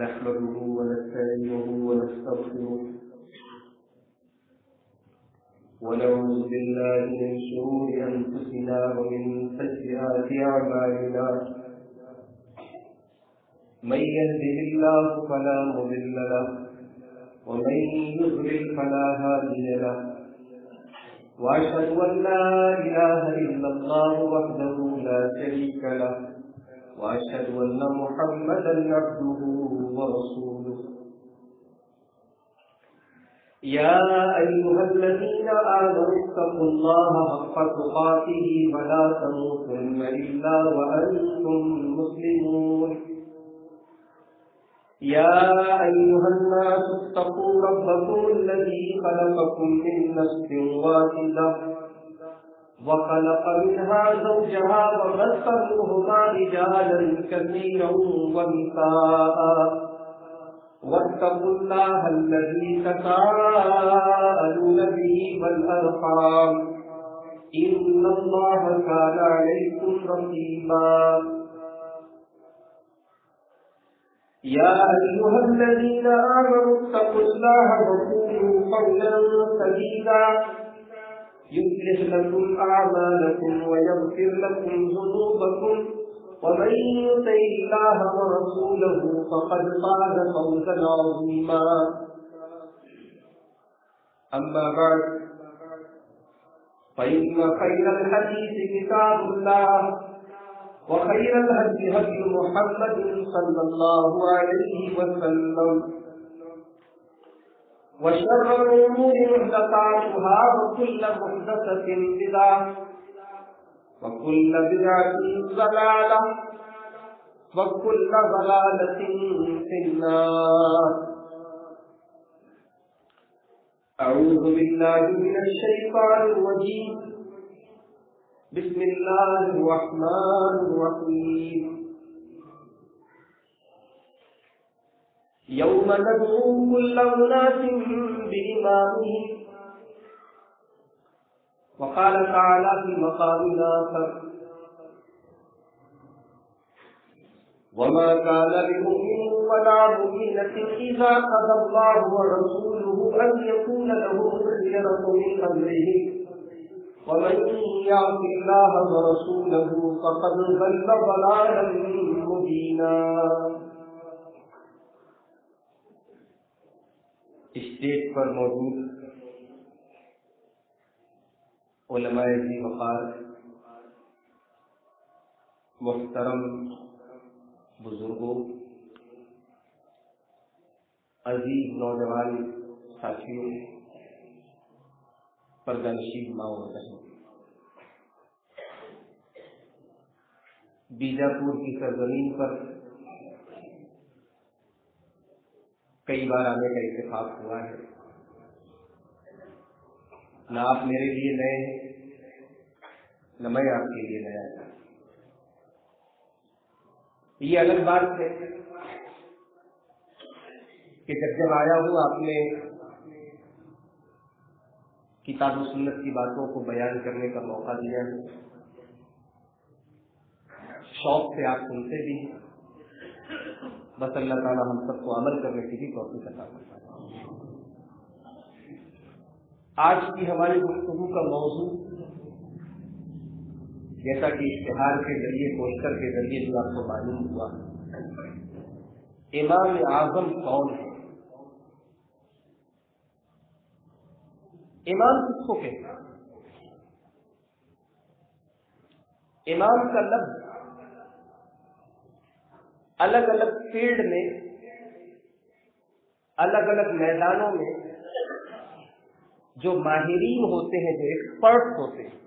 نحمده ونستعينه ونستغفره ونعوذ بالله من شرور أنفسنا ومن سيئات أعمالنا من يهده الله فلا مضل له ومن يضلل فلا هادي له وأشهد أن لا إله إلا الله وحده لا شريك له وأشهد أن محمدا عبده ورسوله يا أيها الذين آمنوا اتقوا الله حق تقاته ولا تموتن إلا وأنتم مسلمون يا أيها الناس اتقوا ربكم الذي خلقكم من نفس واحدة وخلق منها زوجها وبث منهما رجالا كثيرا ونساء واتقوا الله الذي تساءلون به والأرحام إن الله كان عليكم رقيبا يا أيها الذين آمنوا اتقوا الله وقولوا قولا سديدا يصلح لكم أعمالكم ويغفر لكم ذنوبكم ومن يطع الله ورسوله فقد فاز فوزا عظيما أما بعد فإن خير الحديث كتاب الله وخير الهدي هدي محمد صلى الله عليه وسلم وشر الأمور محدثاتها وكل محدثة بدعة وكل بدعة ضلالة وكل ضلالة في النار. أعوذ بالله من الشيطان الرجيم. بسم الله الرحمن الرحيم. يوم ندعو كل أناس بإمامهم. وقال تعالى في مقام آخر: وما كان لمؤمن ولا مؤمنة إذا قضى الله ورسوله أن يكون لهم الخيرة من أمرهم ومن يعص الله ورسوله فقد ضل ضلالا مبينا. اسٹیج پر موجود علماء ذی وقار، محترم بزرگوں، عزیز نوجوان ساتھیوں، پردہ نشین ماؤں اور بہنوں، بیجاپور کی سرزمین پر کئی بار آنے کا اتفاق ہوا ہے. نہ آپ میرے لیے نئے ہیں نہ میں آپ کے لیے نیا ہوں. یہ الگ بات ہے کہ جب آیا ہوں آپ نے کتاب و سنت کی باتوں کو بیان کرنے کا موقع دیا ہے. شوق سے آپ سنتے بھی ہیں. بس اللہ تعالیٰ ہم سب کو عمل کرنے کی بھی توفیق عطا فرمائے. آج کی ہماری گفتگو کا موضوع، جیسا کہ اشتہار کے ذریعے، پوسٹر کے ذریعے جو آپ کو معلوم ہوا، امام اعظم کون ہے؟ امام کس کو کہتے ہیں؟ امام کا لفظ الگ الگ فیلڈ میں، الگ الگ میدانوں میں جو ماہرین ہوتے ہیں، جو ایکسپرٹ ہوتے ہیں،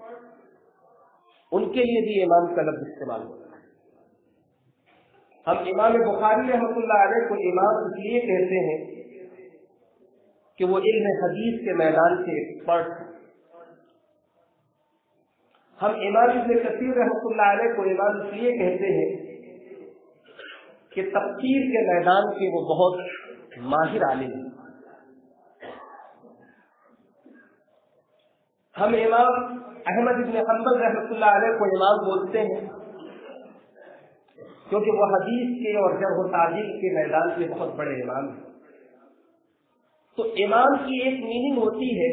ان کے لیے بھی امام کا لفظ استعمال ہوتا ہے. ہم امام بخاری رحمۃ اللہ علیہ کو امام اس لیے کہتے ہیں کہ وہ علم حدیث کے میدان کے ایکسپرٹ ہیں. ہم امام ابن کثیر رحمۃ اللہ علیہ کو امام اس لیے کہتے ہیں کہ تفسیر کے میدان کے وہ بہت ماہر عالم ہیں. ہم امام احمد بن حنبل رحمۃ اللہ علیہ کو امام بولتے ہیں क्योंकि वो हदीस के और जर्ह व तादील के मैदान में बहुत बड़े इमाम हैं। तो इमाम की एक मीनिंग होती है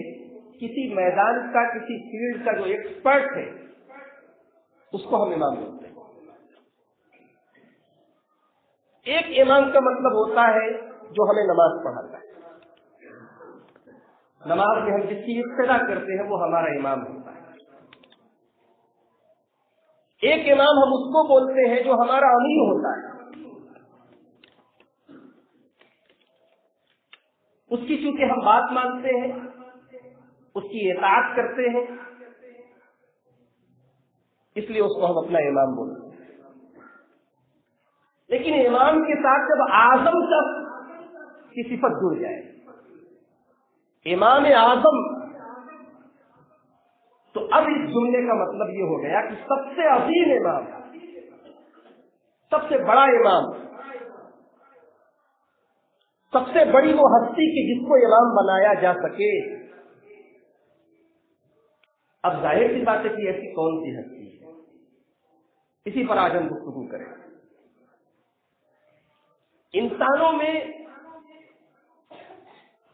किसी मैदान का, किसी फील्ड का जो एक्सपर्ट है उसको हम इमाम बोलते हैं। एक इमाम का मतलब होता है जो हमें नमाज पढ़ाता है, नमाज में हम जिसकी इब्तिदा करते हैं वो हमारा इमाम होता है। एक इमाम हम उसको बोलते हैं जो हमारा अमीर होता है, उसकी चूंकि हम बात मानते हैं, उसकी इताअत करते हैं, इसलिए उसको हम अपना इमाम बोलते हैं। लेकिन इमाम के साथ जब आजम शब्द की सिफत जुड़ जाए, इमाम आजम, तो अब इस जुमले का मतलब ये हो गया कि सबसे अजीम इमाम, सबसे बड़ा इमाम, सबसे बड़ी वो हस्ती कि जिसको इमाम बनाया जा सके। अब जाहिर सी बात है कि ऐसी कौन सी हस्ती है, इसी पर आज हम गुफ्तगू करें। इंसानों में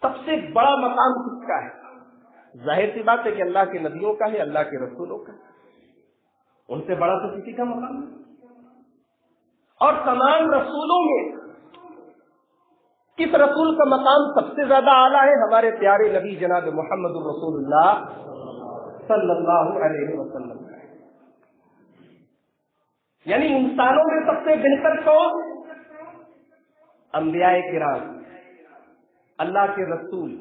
सबसे बड़ा मकाम किसका है? जाहिर सी बात है कि अल्लाह के नबियों का है, अल्लाह के रसूलों का। उनसे बड़ा तो किसी का मकाम नहीं। और तमाम रसूलों में किस रसूल का मकाम सबसे ज्यादा आला है? हमारे प्यारे नबी जनाब मोहम्मद रसूलुल्लाह सल्लल्लाहु अलैहि वसल्लम। यानी इंसानों में सबसे बेहतर कौन? अंबियाए किराम, अल्लाह के रसूल।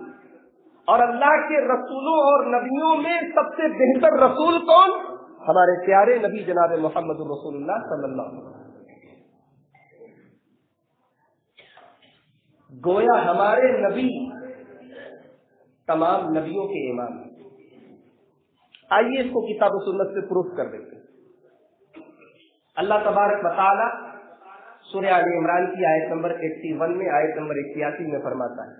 और अल्लाह के रसूलों और नबियों में सबसे बेहतर रसूल कौन? हमारे प्यारे नबी जनाब मोहम्मद रसूलुल्लाह सल्लल्लाहु अलैहि वसल्लम। गोया हमारे नबी तमाम नबियों के इमाम। आइए इसको किताब और सुन्नत से प्रूफ कर देते हैं। अल्लाह तबारक व तआला सूरह आले इमरान की आयत नंबर 81 में, आयत नंबर 81 में फरमाता है,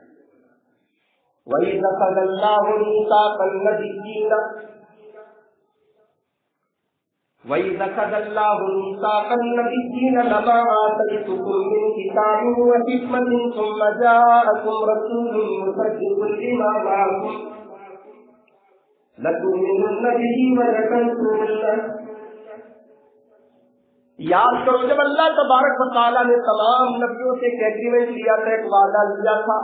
वइज़ अख़ज़ल्लाहु मीसाक़ल नबिय्यीन लमा आतैतुकुम मिन किताबिन व हिकमतिन सुम्मा जाअकुम रसूलुन मुसद्दिक़ुन लिमा मअकुम लतु'मिनुन्ना बिही व लतंसुरुन्नह। याद करो जब अल्लाह तबारक व तआला ने तमाम नबियों से एक एग्रीमेंट लिया था, एक वादा लिया था,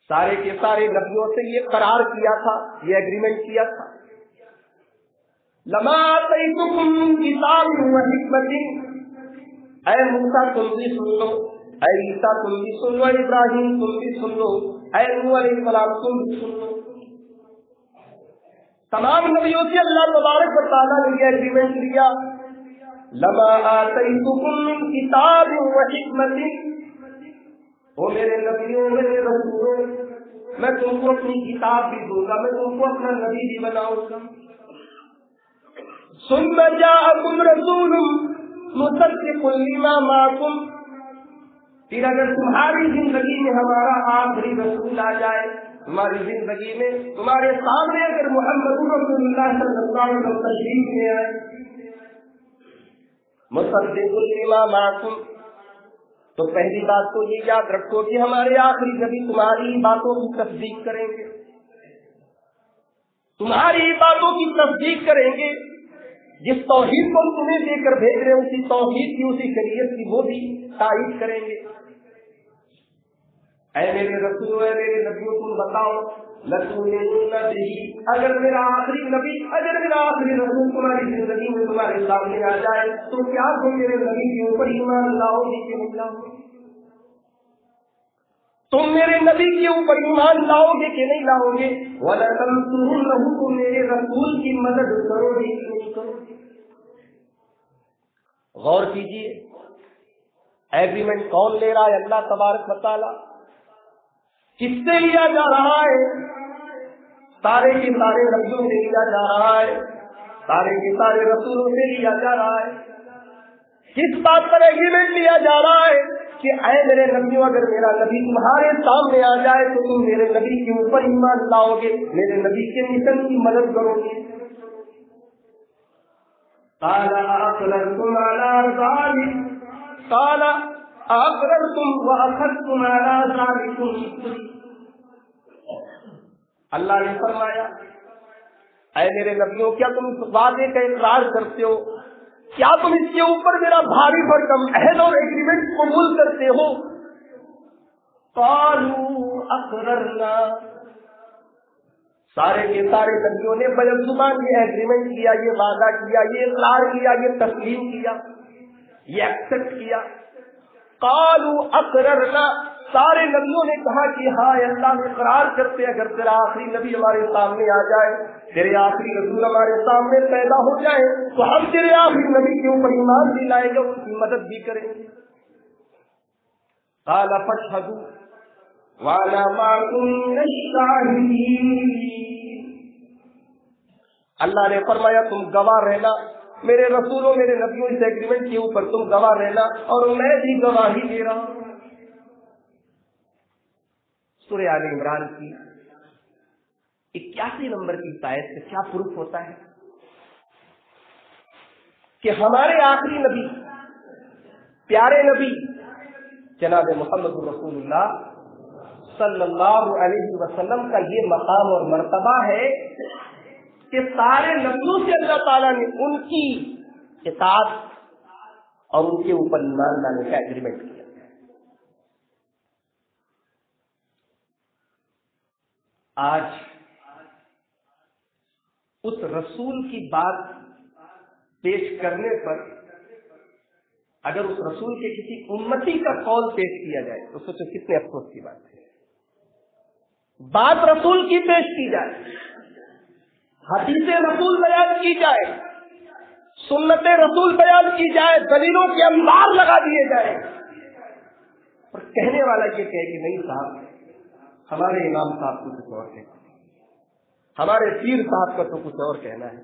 सारे के सारे नबियों से ये करार किया था, ये एग्रीमेंट किया था, लमा आतैतुकुम मिन किताबिन व हिकमतिन, ऐ मूसा तुम भी सुन लो, ऐ ईसा तुम भी सुन लो, इब्राहिम तुम भी सुन लो, ऐ नूह अलैहिस्सलाम तुम भी सुन लो। तमाम नबियों से अल्लाह तबारक व तआला ने यह एग्रीमेंट लिया, लमा आतैतुकुम मिन किताबिन व हिकमतिन, ओ मेरे नबियों, मेरे रसूलों, मैं तुमको अपनी किताब भी दूंगा, मैं तुमको अपना नबी भी बनाऊंगा। सुम्मा जाअकुम रसूलुन मुसद्दिक़ुन लिमा मअकुम, फिर अगर तुम्हारी जिंदगी में हमारा आखिरी रसूल आ जाए, तुम्हारी जिंदगी में तुम्हारे सामने अगर मोहम्मद रसूलुल्लाह सल्लल्लाहु अलैहि वसल्लम तशरीफ ले आए, मुसद्दिक़ुन लिमा मअकुम, तो पहली बात तो ये याद रखो कि हमारे आखिरी नबी तुम्हारी बातों की तस्दीक करेंगे, तुम्हारी बातों की तस्दीक करेंगे। जिस तौहीद को तुम्हें देकर भेज रहे उसी तौहीद की, उसी शरीयत की वो भी तारीफ करेंगे। ऐ मेरे रसूल, ऐ मेरे नबियों, तुम बताओ, लतु'मिनुन्ना बिही, अगर मेरा आखिरी नबी, अगर मेरा आखिरी रसूल तुम्हारी जिंदगी में तुम्हारे सामने आ जाए, तो क्या तुम मेरे नबी के ऊपर ईमान लाओगे कि नहीं लाओगे? तुम मेरे नबी के ऊपर ईमान लाओगे कि नहीं लाओगे? वला तंसुरुन्नहु, तुम मेरे रसूल की मदद करोगे कि नहीं करोगे? गौर कीजिए, एग्रीमेंट कौन ले रहा है? अल्लाह तबारक व तआला। किससे लिया जा रहा है? सारे के सारे नबियों से लिया जा रहा है, सारे के सारे रसूलों से लिया जा रहा है। किस बात पर एग्रीमेंट लिया जा रहा है? कि ऐ मेरे नबियों, अगर मेरा नबी तुम्हारे सामने आ जाए तो तुम मेरे नबी के ऊपर ईमान लाओगे, मेरे नबी के मिशन की मदद करोगे। قال أأقررتم على ذلك قال أأقررتم وأخذتم على ذلكم. اللہ نے فرمایا اے میرے نبیوں کیا تم اس وعدے کا اقرار کرتے ہو؟ کیا تم اس کے اوپر میرا بھاری بھرکم عہد اور ایگریمنٹ قبول کرتے ہو؟ قالوا اقررنا. سارے کے سارے نبیوں نے بلند زبان یہ ایگریمنٹ کیا، یہ وعدہ کیا، یہ اقرار کیا، یہ تسلیم کیا، یہ ایکسپٹ کیا. قالوا اقررنا. سارے نبیوں نے کہا کہ ہاں اللہ نے اقرار کرتے، اگر تیرا آخری نبی ہمارے سامنے آ جائے، تیرے آخری رسول ہمارے سامنے پیدا ہو جائے تو ہم تیرے آخری نبی کے اوپر ایمان بھی لائیں گے، ان کی مدد بھی کریں گے. قال فاشهدوا وانا معكم من الشاهدين. اللہ نے فرمایا تم گواہ رہنا، میرے رسولوں میرے نبیوں اس ایگریمنٹ کے اوپر تم گواہ رہنا اور میں بھی گواہی دے رہا ہوں. سورہ آل عمران کی 81 نمبر کی آیت سے کیا پروف ہوتا ہے کہ ہمارے آخری نبی، پیارے نبی جناب محمد رسول اللہ صلی اللہ علیہ وسلم کا یہ مقام اور مرتبہ ہے کہ سارے نبیوں سے اللہ تعالیٰ نے ان کی اطاعت اور ان کے اوپر ایمان لانے کا ایگریمنٹ کیا. آج اس رسول کی بات پیش کرنے پر اگر اس رسول کے کسی امتی کا قول پیش کیا جائے تو سوچو کتنے افسوس کی بات ہے. بات رسول کی پیش کی جائے، حدیث رسول بیان کی جائے، سنت رسول بیان کی جائے، دلیلوں کے انبار لگا دیے جائے، اور کہنے والا یہ کہے کہ نہیں صاحب ہمارے امام صاحب کو کچھ اور کہنا ہے، ہمارے پیر صاحب کا تو کچھ اور کہنا ہے،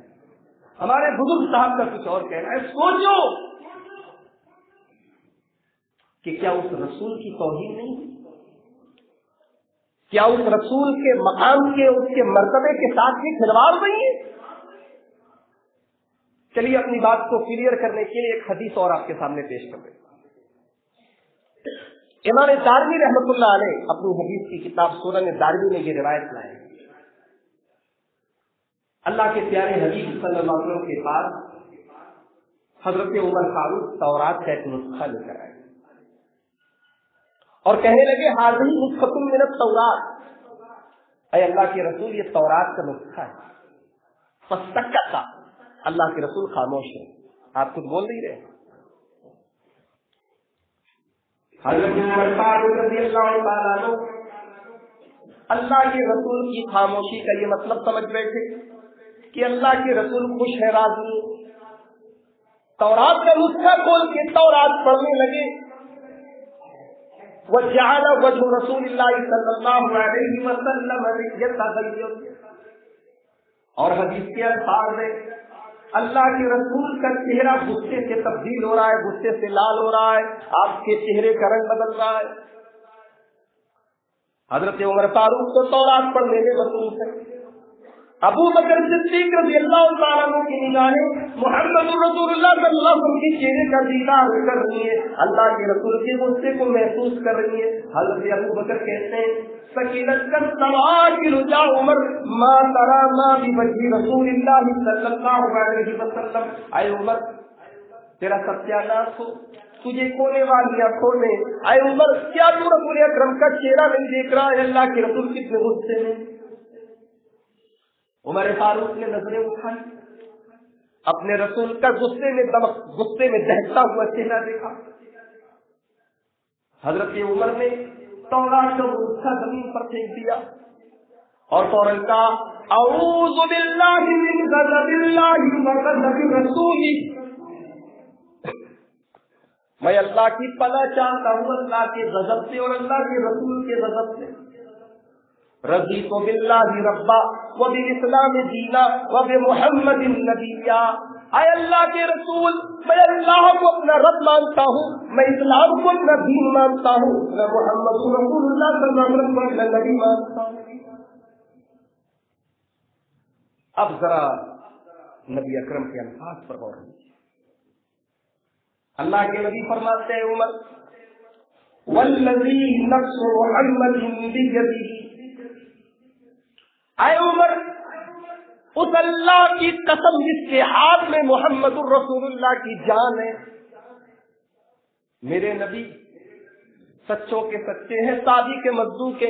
ہمارے بزرگ صاحب کا کچھ اور کہنا ہے. سوچو کہ کیا اس رسول کی توہین نہیں ہے؟ کیا اس رسول کے مقام کے، اس کے مرتبے کے ساتھ بھی کھلواڑ نہیں ہے؟ چلیے اپنی بات کو کلیئر کرنے کے لیے ایک حدیث اور آپ کے سامنے پیش کر رہے ہیں. امام دارمی رحمۃ اللہ علیہ اپنی حدیث کی کتاب سنن دارمی میں یہ روایت لائے. اللہ کے پیارے حبیب صلی اللہ علیہ وسلم کے پاس حضرت عمر فاروق تورات کا ایک نسخہ لے کر آئے اور کہنے لگے حاضر نسخۃ من التورات، اے اللہ کے رسول یہ تورات کا نسخہ ہے. فسکت، اللہ کے رسول خاموش ہے، آپ کچھ بول نہیں رہے. حضرت عمر فاروق رضی اللہ تعالیٰ عنہ اللہ کے رسول کی خاموشی کا یہ مطلب سمجھ بیٹھے کہ اللہ کے رسول خوش ہے، راضی. تورات کا نسخہ کھول کے تورات پڑھنے لگے. وجعل وجه رسول اللہ صلی اللہ علیہ وسلم يتغیر، اور حدیث کے الفاظ میں اللہ کے رسول کا چہرہ غصے سے تبدیل ہو رہا ہے، غصے سے لال ہو رہا ہے، آپ کے چہرے کا رنگ بدل رہا ہے. حضرت عمر فاروق کو تورات پڑھنے میں مصروف ہے. ابو بکر صدیق رضی اللہ تعالیٰ عنہ کی نگاہیں محمد رسول اللہ صلی اللہ علیہ وسلم کے چہرے کا دیدار کر رہی ہے، اللہ کے رسول کے غصے کو محسوس کر رہی ہے. حضرت ابو بکر کہتے ہیں سکینت کا سواکر جا عمر ما ترى ما بوجه رسول اللہ صلی اللہ علیہ وسلم. اے عمر تیرا ستیاناش ہو، تجھے کونے والی آنکھوں میں. اے عمر کیا تو رسول اکرم کا چہرہ نہیں دیکھ رہا ہے؟ اللہ کے رسول کتنے غصے میں. عمر فاروق نے نظریں اٹھائی، اپنے رسول کا غصے میں دہتا ہوا چہرہ دیکھا. حضرت عمر نے تورات کا نسخہ زمین پر پھینک دیا اور فوراً کہا اعوذ باللہ من غضب اللہ وغضب رسولہ، میں اللہ کی پناہ چاہتا ہوں اللہ کے غضب سے اور اللہ کے رسول کے غضب سے. رضیت باللہ ربا وبالاسلام دینا وبمحمد نبیا. اے اللہ کے رسول میں اللہ کو اپنا رب مانتا ہوں، میں اسلام کو اپنا دین مانتا ہوں، میں محمد رسول اللہ صلی اللہ علیہ وسلم کو اپنا نبی مانتا ہوں. اب ذرا نبی اکرم کے الفاظ پر غور کیجیے. अल्लाह के नबी फरमाते हैं उमर, वल्लज़ी नफ्सु मुहम्मदिन बियदिही, ऐ उमर, उस अल्लाह की कसम जिसके हाथ में मुहम्मदुर रसूलुल्लाह की जान है। मेरे नबी सच्चों के सच्चे हैं, सादी के मजदू के।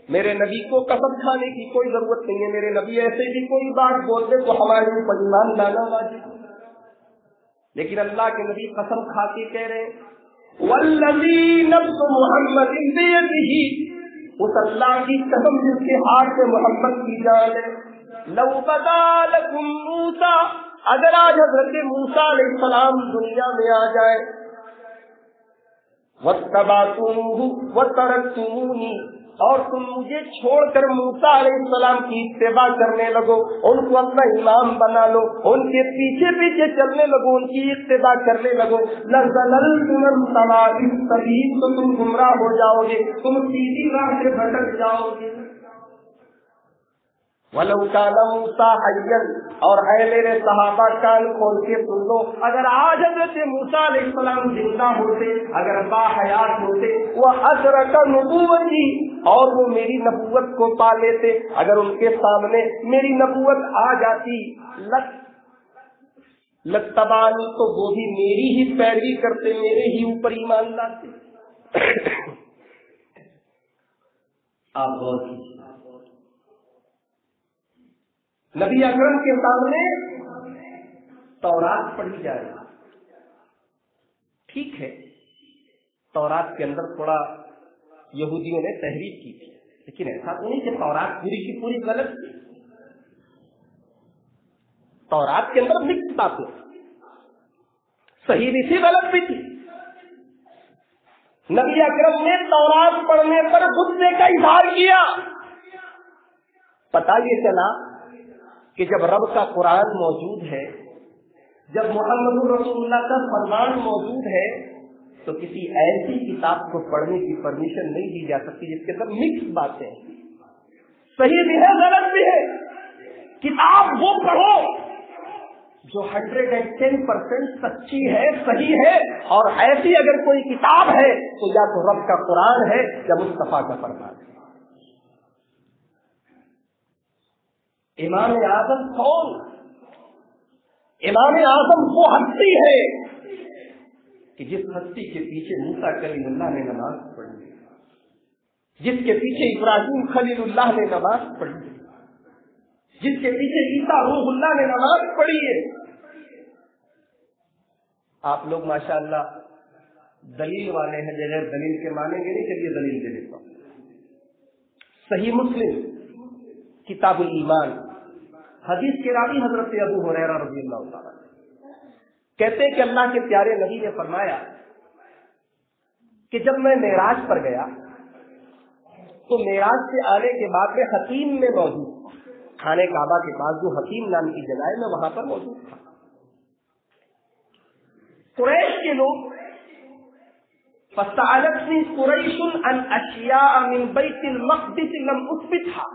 मेरे नबी को कसम खाने की कोई जरूरत नहीं है। मेरे नबी ऐसे भी कोई बात बोल दे तो हमारे ऊपर ईमान लाना वाजिब, लेकिन अल्लाह के नबी कसम खा के कह रहे हैं, वल्लज़ी नफ्सु मुहम्मदिन बियदिही, उस अल्लाह की कसम जिसके हाथ में मोहम्मद की जान है। लौ बदा लकुम मूसा, अगर आज हज़रत मूसा अलैहिस्सलाम दुनिया में आ जाए, वत्तबातूहु वतरक्तूनी, और तुम मुझे छोड़कर मूसा अलैहिस्सलाम की इत्तिबा करने लगो, उनको अपना इमाम बना लो, उनके पीछे पीछे चलने लगो, उनकी इत्तिबा करने लगो, लज़ललतुम सवाइस सबील, तो तुम गुमराह हो जाओगे, तुम सीधी राह से भटक जाओगे। वलौ काना मूसा हय्यन, और है मेरे सहाबा कान खोल के सुन लो, अगर आज हज़रत मूसा अलैहिस्सलाम जिंदा होते, अगर बाहयात होते, वह अदरक नबुव्वती, और वो मेरी नबूवत को पा लेते, अगर उनके सामने मेरी नबूवत आ जाती, लत्तबानी, तो वो भी मेरी ही पैरवी करते, मेरे ही ऊपर ईमान लाते। आप गौर कीजिए, नबी अकरम के सामने तौरात पढ़ी जा रही, ठीक है, तौरात के अंदर थोड़ा यहूदियों ने तहरीफ की थी, लेकिन ऐसा तो नहीं कि तौरात पूरी की पूरी गलत थी। तौरात के अंदर मिक्स बातें, सही भी थी, गलत भी थी। नबी अकरम ने तौरात पढ़ने पर गुस्से का इजहार किया। पता ये चला कि जब रब का कुरान मौजूद है, जब मुहम्मद रसूलुल्लाह का फरमान मौजूद है, तो किसी ऐसी किताब को पढ़ने की परमिशन नहीं दी जा सकती जिसके अंदर मिक्स बातें, सही भी है, गलत भी है। किताब वो पढ़ो जो 110% सच्ची है, सही है, और ऐसी अगर कोई किताब है तो या तो रब का कुरान है या मुस्तफा का फरमान है। इमाम आजम कौन? इमाम आजम वो हस्ती है कि जिस हस्ती के पीछे मूसा कलीमुल्लाह ने नमाज पढ़ी, जिसके पीछे इब्राहिम खलीलुल्लाह ने नमाज पढ़ी, जिसके पीछे ईसा रूहुल्लाह ने नमाज पढ़ी है। आप लोग माशाअल्लाह दलील वाले हैं, जगह दलील के मानेंगे नहीं, चलिए दलील दे देता हूं। सही मुस्लिम किताबुल ईमान, हदीस के रावी हजरत अबू हुरैरा रज़ियल्लाहु ताला कहते हैं कि अल्लाह के प्यारे नबी ने फरमाया कि जब मैं मेराज पर गया तो मेराज से आने के बाद में हकीम में मौजूद, खाने काबा के पास जो हकीम नाम की जगह है, मैं वहां पर मौजूद था। कुरैश के लोग, फसअलतनी कुरैशुन अन अशिया मिन बैतिल मक़दिस लम उसबितहा,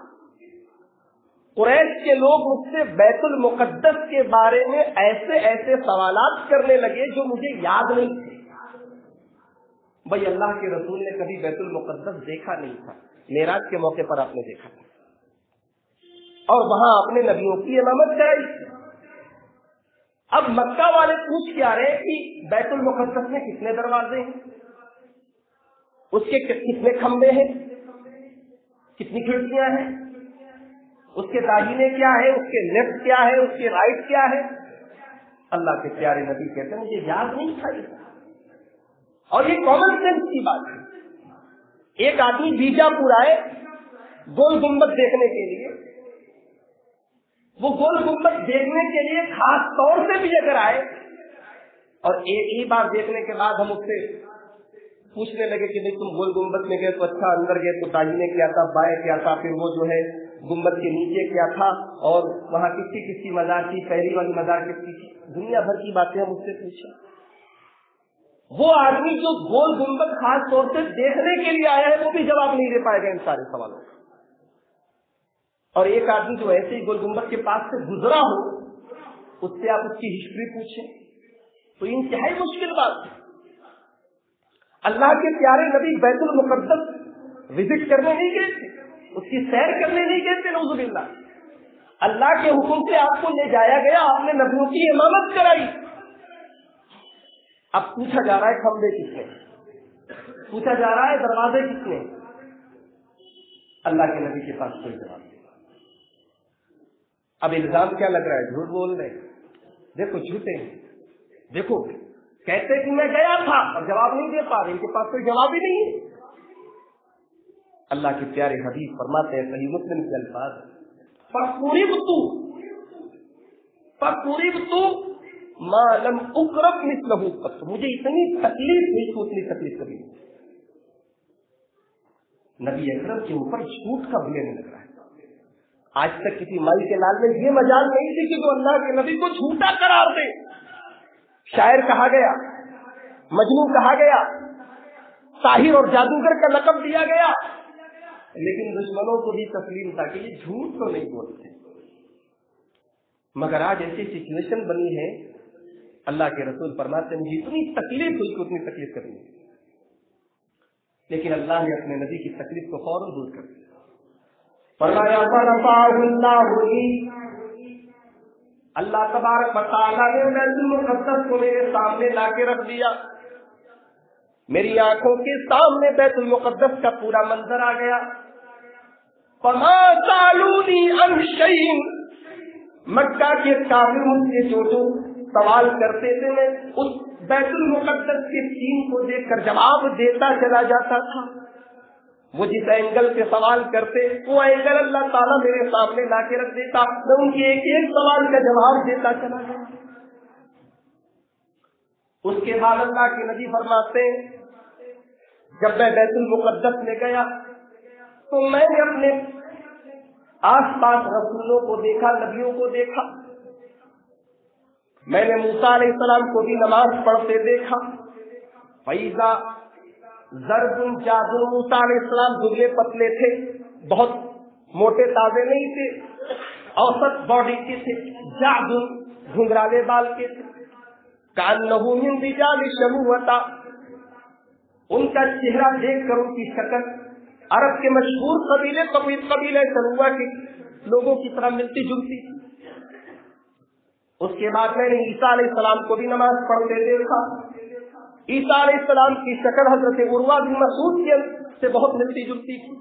कुरैश के लोग मुझसे बैतुल मुक़द्दस के बारे में ऐसे ऐसे सवालात करने लगे जो मुझे याद नहीं थे। भाई अल्लाह के रसूल ने कभी बैतुल मुक़द्दस देखा नहीं था, मेराज के मौके पर आपने देखा था, और वहां अपने नबियों की इमामत कराई। अब मक्का वाले पूछ क्या रहे कि बैतुल मुक़द्दस में कितने दरवाजे हैं, उसके कितने खंबे हैं, कितनी खिड़कियां हैं, उसके दाहिने क्या है, उसके लेफ्ट क्या है, उसके राइट क्या है। अल्लाह के प्यारे नबी कहते हैं मुझे याद नहीं था। और ये कॉमन सेंस की बात है। एक आदमी बीजापुर आए गोल गुम्बद देखने के लिए, वो गोल गुम्बद देखने के लिए खास तौर से भी अगर आए, और एक ही बार देखने के बाद हम उससे पूछने लगे कि नहीं तुम गोल गुम्बद में गए तो अच्छा, अंदर गए तो दाहिने क्या था, बाएं क्या था, फिर वो जो है गुम्बद के नीचे क्या था, और वहां किसकी किसकी मजार थी, पहली वाली मजार किसकी थी, दुनिया भर की बातें हम उससे पूछे। वो आदमी जो गोल गुम्बद खास तौर से देखने के लिए आया है वो भी जवाब नहीं दे पाएगा इन सारे सवालों का। और एक आदमी जो ऐसे ही गोल गुम्बद के पास से गुजरा हो, उससे आप उसकी हिस्ट्री पूछें تو انتہائی مشکل بات ہے. اللہ کے پیارے نبی بیت المقدس وزٹ کرنے نہیں گئے تھے, اس کی سیر کرنے نہیں گئے تھے. نعوذ باللہ, اللہ کے حکم سے آپ کو لے جایا گیا, آپ نے نبیوں کی امامت کرائی. اب پوچھا جا رہا ہے کھمبے کس نے, پوچھا جا رہا ہے دروازے کس نے. اللہ کے نبی کے پاس کوئی جواب نہیں. اب الزام کیا لگ رہا ہے؟ جھوٹ بول رہے. دیکھو جھوٹے ہیں, دیکھو کہتے کہ میں گیا تھا اور جواب نہیں دے پا رہے, ان کے پاس کوئی جواب ہی نہیں ہے. اللہ کے پیارے حبیب فرماتے ہیں, صحیح مسلم کے الفاظ, فَقُرِبْتُ مَا لَمْ أُقْرَبْ مِثْلَهُ قَطْ, مجھے اتنی تکلیف ہوئی تو اتنی تکلیف کبھی نہیں. نبی اکرم کے اوپر جھوٹ کا بلینے لگ رہا ہے. آج تک کسی مائی کے لال میں یہ مجال نہیں تھی کہ جو اللہ کے نبی کو جھوٹا قرار دے. شاعر کہا گیا, مجنون کہا گیا, ساحر اور جادوگر کا لقب دیا گیا, لیکن دشمنوں کو بھی تسلیم تھا کہ یہ جھوٹ تو نہیں بولتے. مگر آج ایسی سچویشن بنی ہے, اللہ کے رسول فرماتے ہیں مجھے اتنی تکلیف ہوئی کہ اتنی تکلیف کرنی ہے, لیکن اللہ نے اپنے نبی کی تکلیف کو فوراً دور کر دیا. فرمایا فَرَفَعَهُ اللَّهُ لِي, اللہ تبارک و تعالیٰ نے بیت المقدس کو میرے سامنے لا کے رکھ دیا. میری آنکھوں کے سامنے بیت المقدس کا پورا منظر آ گیا. فَمَا سَأَلُونِي عَنْ شَيْءٍ, مکہ کے کافر مجھ سے جو سوال کرتے تھے میں اس بیت المقدس کے سین کو دیکھ کر جواب دیتا چلا جاتا تھا. وہ جس اینگل سے سوال کرتے وہ اینگل اللہ تعالیٰ میرے سامنے لا کے رکھ دیتا, میں ان کے ایک ایک سوال کا جواب دیتا چلا گیا. اس کے بعد اللہ کے نبی فرماتے ہیں جب میں بیت المقدس میں گیا تو میں نے اپنے آس پاس رسولوں کو دیکھا, نبیوں کو دیکھا. میں نے موسیٰ علیہ السلام کو بھی نماز پڑھتے دیکھا. فَإِذَا ضرب جادو, موسیٰ علیہ السلام دبلے پتلے تھے, بہت موٹے تازے نہیں تھے, اوسط باڈی کے تھے. جادو گھنگرالے بال کے تھے. کأنہ من رجال شبوۃ, ان کا چہرہ دیکھ کر ان کی شکل عرب کے مشہور قبیلے شبوہ کے لوگوں کی طرح ملتی جلتی تھی. اس کے بعد میں نے عیسیٰ علیہ السلام کو بھی نماز پڑھتے دیکھا. عیسیٰ علیہ السلام کی شکل حضرت عروہ بن مسعود سے بہت ملتی جلتی تھی.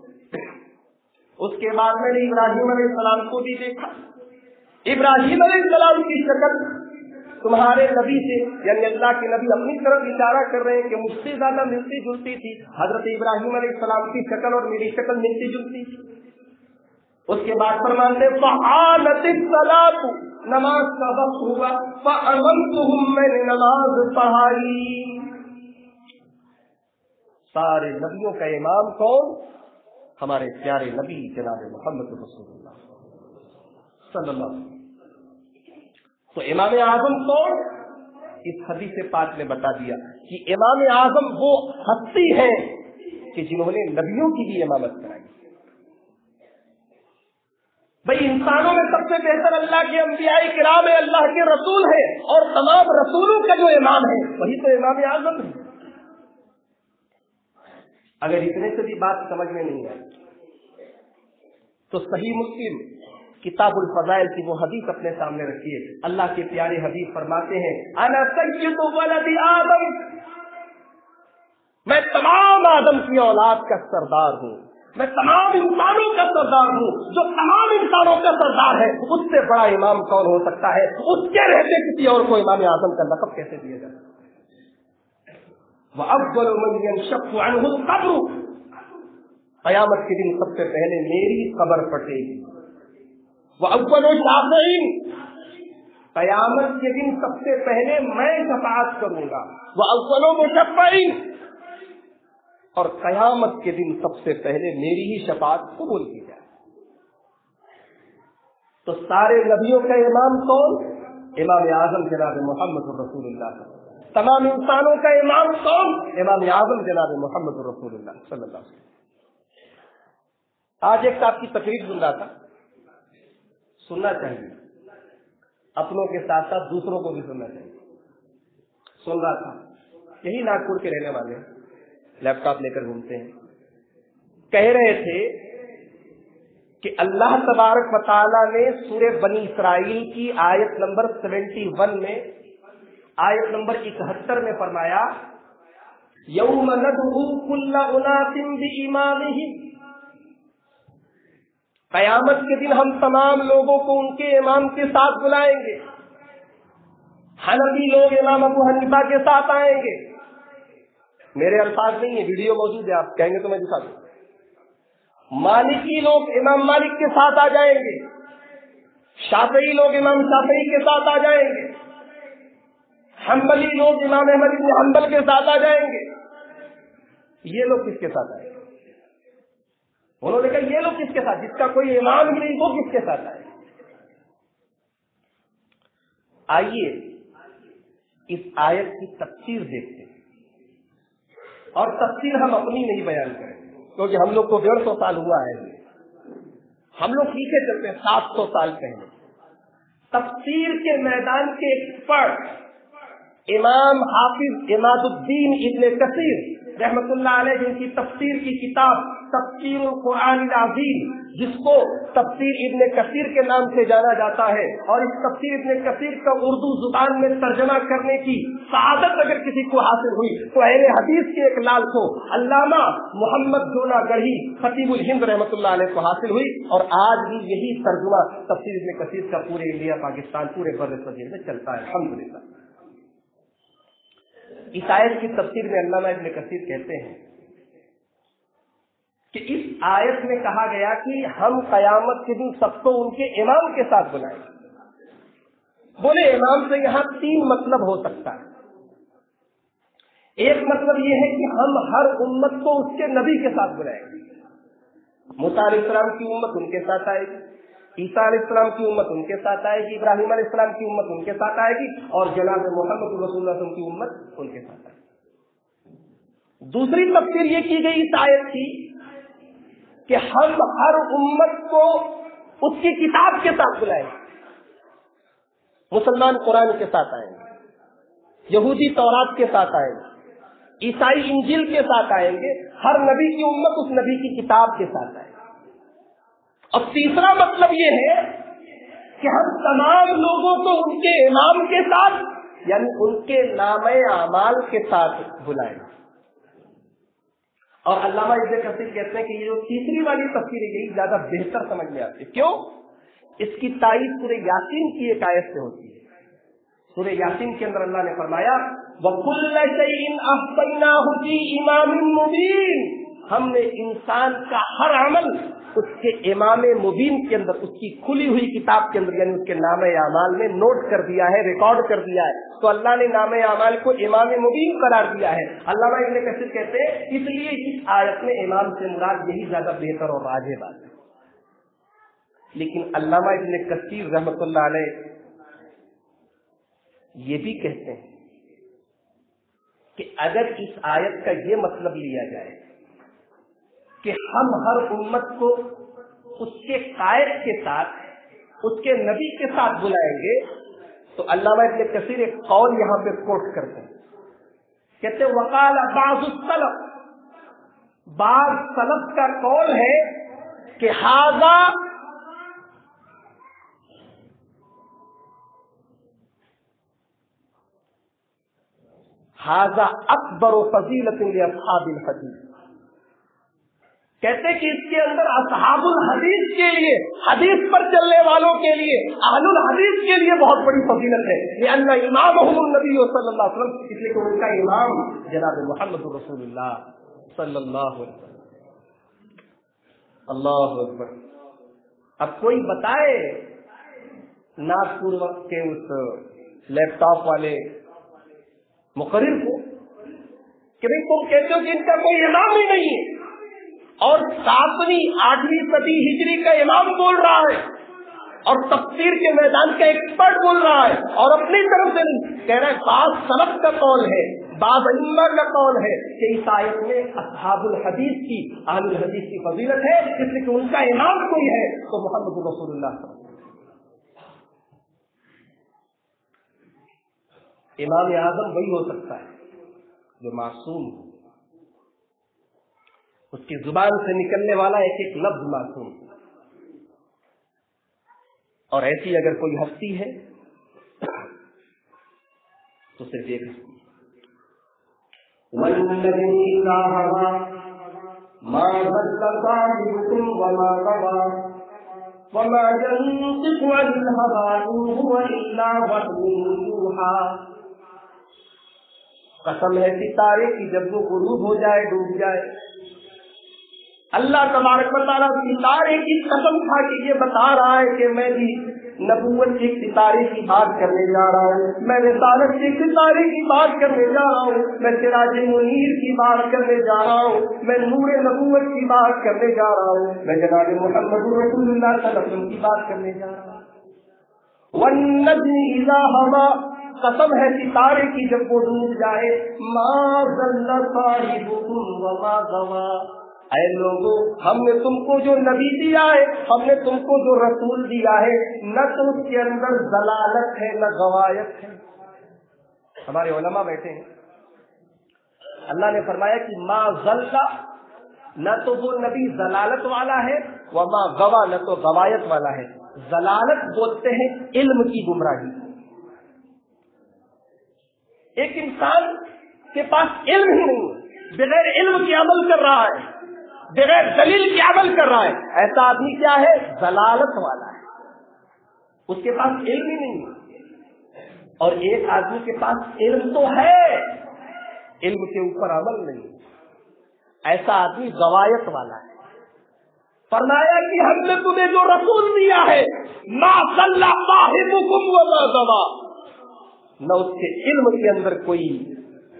اس کے بعد میں نے ابراہیم علیہ السلام کو بھی دیکھا. ابراہیم علیہ السلام کی شکل تمہارے نبی سے, یعنی اللہ کے نبی اپنی طرف اشارہ کر رہے ہیں کہ مجھ سے زیادہ ملتی جلتی تھی. حضرت ابراہیم علیہ السلام کی شکل اور میری شکل ملتی جلتی تھی. اس کے بعد فرماتے فَعَانَتِ الصَّلَاةُ, نماز کا وقت ہوا. فَأَمَمْتُهُمْ, میں نے نماز پڑھائی. سارے نبیوں کا امام کون؟ ہمارے پیارے نبی جناب محمد رسول اللہ صلی اللہ علیہ وسلم. تو امام اعظم کون؟ اس حدیث پاک نے بتا دیا کہ امام اعظم وہ ہستی ہیں کہ جنہوں نے نبیوں کی بھی امامت کرائی. بھئی انسانوں میں سب سے بہتر اللہ کے انبیاء کرام ہے, اللہ کے رسول ہیں, اور تمام رسولوں کا جو امام ہے وہی تو امام اعظم ہے. اگر اتنے سے بھی بات سمجھ میں نہیں آئی تو صحیح مسلم کتاب الفضائل کی وہ حدیث اپنے سامنے رکھیے. اللہ کے پیارے حبیب فرماتے ہیں انا سید ولد آدم, میں تمام آدم کی اولاد کا سردار ہوں, میں تمام انسانوں کا سردار ہوں. جو تمام انسانوں کا سردار ہے اس سے بڑا امام کون ہو سکتا ہے؟ اس کے رہتے کسی اور کو امام اعظم کا لقب کیسے دیا جائے؟ وَأَفْضَلُ مَنْ يَنشَقُّ عَنْهُ الْقَبْرُ, قیامت کے دن سب سے پہلے میری قبر پھٹے گی. وَأَوَّلُ شَافِعٍ, قیامت کے دن سب سے پہلے میں شفاعت کروں گا. وَأَوَّلُ مُشَفَّعٍ, اور قیامت کے دن سب سے پہلے میری ہی شفاعت قبول کی جائے. تو سارے نبیوں کا امام کون؟ امام اعظم جناب محمد رسول اللہ. تمام انسانوں کا امام کون؟ امام اعظم جناب محمد رسول اللہ صلی اللہ علیہ وسلم. آج ایک آپ کی تقریر سن رہا تھا, سننا چاہیے, اپنوں کے ساتھ ساتھ دوسروں کو بھی سننا چاہیے. सुन रहा था, यही नागपुर के रहने वाले, लैपटॉप लेकर घूमते हैं, कह रहे थे कि अल्लाह तबारक व तआला ने सूरह बनी इसराइल की आयत नंबर 71 में, आयत नंबर 71 में फरमाया, यौम नदउ कुल्ला उनासिन बिइमामिहिम, कयामत के दिन हम तमाम लोगों को उनके इमाम के साथ बुलाएंगे। हनफी लोग इमाम अबू हनीफा के साथ आएंगे। मेरे अल्फाज नहीं है, वीडियो मौजूद है, आप कहेंगे तो मैं दिखा दूं। मालिकी लोग इमाम मालिक के साथ आ जाएंगे, शाफई लोग इमाम शाफई के साथ आ जाएंगे, हम्बली लोग इमाम अहमद इब्न हम्बल के साथ आ जाएंगे। ये लोग किसके साथ आएंगे? उन्होंने कहा ये लोग किसके साथ, जिसका कोई इमाम ही नहीं वो किसके साथ आए? आइए इस आयत की तफसीर देखते हैं, और तफसीर हम अपनी नहीं बयान करें, क्योंकि हम लोग को 150 साल हुआ है, हम लोग पीछे चलते हैं 700 साल पहले। तफसीर के मैदान के एक्सपर्ट इमाम हाफिज इमादुद्दीन इब्न कसीर रहमतुल्लाह अलैह, जिनकी तफसीर की किताब तफसीरुल कुरानिल अज़ीम, जिसको तफसीर इब्न कसीर के नाम से जाना जाता है, और इस तफसीर इब्न कसीर का उर्दू जुबान में तर्जमा करने की सआदत अगर किसी को हासिल हुई तो अहले हदीस के एक लाल को अल्लामा मोहम्मद जोनागढ़ी खतीबुल हिंद रहमतुल्लाह अलैह को हासिल हुई, और आज भी यही तर्जुमा तफसीर इब्न कसीर का पूरे इंडिया, पाकिस्तान, पूरे बर्र सगीर में चलता है, अल्हम्दुलिल्लाह। इस आयत की तफसीर में अल्लामा इब्न कसीर कहते हैं कि इस आयत में कहा गया कि हम कयामत के दिन सबको उनके इमाम के साथ बुलाएंगे। बोले इमाम से यहाँ 3 मतलब हो सकता है। एक मतलब ये है कि हम हर उम्मत को उसके नबी के साथ बुलाएंगे। मूसा अलैहिस्सलाम की उम्मत उनके साथ आएगी, ईसा अलैहिस्सलाम की उम्मत उनके साथ आएगी, इब्राहिम अलैहिस्सलाम की उम्मत उनके साथ आएगी, और जनाब मोहम्मद रसूलुल्लाह सल्लल्लाहु अलैहि वसल्लम की उम्मत उनके साथ आएगी। दूसरी तफसीर ये की गई इस आयत की कि हम हर उम्मत को उसकी किताब के साथ बुलाएंगे। मुसलमान कुरान के साथ आएंगे, यहूदी तौरात के साथ आएंगे, ईसाई इंजील के साथ आएंगे, हर नबी की उम्मत उस नबी की किताब के साथ आएंगे। और तीसरा मतलब ये है कि हम तमाम लोगों को उनके इमाम के साथ, यानी उनके नामे अमाल के साथ बुलाएंगे। और अल्लामा इब्न कसीर कहते हैं कि ये जो तीसरी वाली तफसीर है यही ज्यादा बेहतर समझ में आती है। क्यों? इसकी तारीफ सूरह यासीन की एक आयत से होती है। सूरह यासीन के अंदर अल्लाह ने फरमाया, वकुल्ल शैइन अहसैनाहु फी इमामिन मुबीन, हमने इंसान का हर अमल उसके इमाम मुबीन के अंदर, उसकी खुली हुई किताब के अंदर, यानी उसके नामे अमाल में नोट कर दिया है, रिकॉर्ड कर दिया है। तो अल्लाह ने नामे अमाल को इमाम मुबीन करार दिया है। अल्लामा इब्न कसीर कहते हैं इसलिए इस आयत में इमाम से मुराद यही ज्यादा बेहतर और वाजिब बात है। लेकिन अल्लामा इब्न कसीर रहमतुल्लाह अलैह ये भी कहते हैं कि अगर इस आयत का ये मतलब लिया जाए कि हम हर उम्मत को उसके कायद के साथ, उसके नबी के साथ बुलाएंगे, तो अल्लामा इब्न कसीर एक कौल यहां पे कोट करते हैं, कहते वकाल बाज़ुस सलफ, बाज़ सलफ का कौल है कि हाजा अकबर फजीलतुन li अस्हाबिल हदीस, कहते कि इसके अंदर असहाबुल हदीस के लिए, हदीस पर चलने वालों के लिए, अहलुल हदीस के लिए बहुत बड़ी फजीलत है। लिअन्ना इमामहुमुन नबी सल्लल्लाहु अलैहि वसल्लम, इसलिए कि उनका इमाम जनाब मोहम्मद रसूलुल्लाह सल्लल्लाहु अलैहि वसल्लम। अल्लाहु अकबर। अब कोई बताए नागपुर के उस लैपटॉप वाले मुकर्रिर को कि भाई तुम कहते हो कि इनका कोई इमाम ही नहीं है, और 7वीं 8वीं सदी हिजरी का इमाम बोल रहा है, और तफसीर के मैदान का एक्सपर्ट बोल रहा है, और अपनी तरफ से कह रहा है बाज़ सलफ का कौल है, बाज़ अइम्मा का कौल है कि इस आयत में अस्हाबुल हदीस की, अहलुल हदीस की फजीलत है, इसलिए कि उनका इमाम कोई है तो मोहम्मद रसूलुल्लाह। इमाम आजम वही हो सकता है जो मासूम हो, उसकी जुबान से निकलने वाला एक एक लफ्ज मासूम हो। और ऐसी अगर कोई हस्ती है तो सिर्फ एक हस्ती कसम है सितारे की जब वो गुरूब हो जाए, डूब जाए। अल्लाह तबारक व तआला सितारे की कसम खा के ये बता रहा है कि मैं भी नबूवत के सितारे की बात करने जा रहा हूँ, मैं रिसालत के सितारे की बात करने जा रहा हूँ, मैं सिराज मुनीर की बात करने जा रहा हूँ, मैं नूर नबूवत की बात करने जा रहा हूँ, मैं जनाब मुहम्मद रसूलुल्लाह सल्लल्लाहु अलैहि वसल्लम की बात करने जा रहा हूँ। वन्नज्मि इज़ा हवा, कसम है सितारे की जब वो डूब जाए। मा ज़ल्ला साहिबुकुम व मा गवा, ऐ लोगों, हमने तुमको जो नबी दिया है, हमने तुमको जो रसूल दिया है, न तो उसके अंदर जलालत है न गवायत है। हमारे उलमा बैठे हैं, अल्लाह ने फरमाया कि मा ज़ल्ला, न तो वो नबी जलालत वाला है, व मा गवा, न तो गवायत वाला है। जलालत बोलते हैं इल्म की गुमराही। एक इंसान के पास इल्म ही नहीं है, बगैर इल्म के अमल कर रहा है, बगैर दलील के अमल कर रहा है, ऐसा आदमी क्या है? जलालत वाला है, उसके पास इल्म ही नहीं है। और एक आदमी के पास इल्म तो है, इल्म के ऊपर अमल नहीं, ऐसा आदमी गवायत वाला है। फरमाया कि हमने तुम्हें जो रसूल दिया है, मा ज़ल्ला साहिबुकुम व मा गवा, न उसके इल्म के अंदर कोई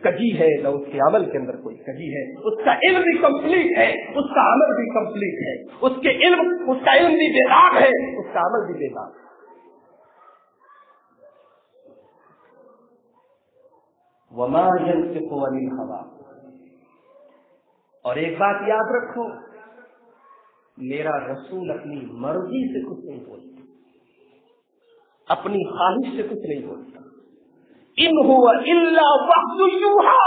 कजी है, न उसके अमल के अंदर कोई कजी है। उसका इल्म भी कंप्लीट है, उसका अमल भी कंप्लीट है, उसका इल्म भी बेदाग है, उसका अमल भी बेदाग है। वमा यंतिक़ु अनिल हवा, और एक बात याद रखो, मेरा रसूल अपनी मर्जी से कुछ नहीं बोलता, अपनी ख्वाहिश से कुछ नहीं बोलता। इन हुवा इल्ला वह्यु यूहा,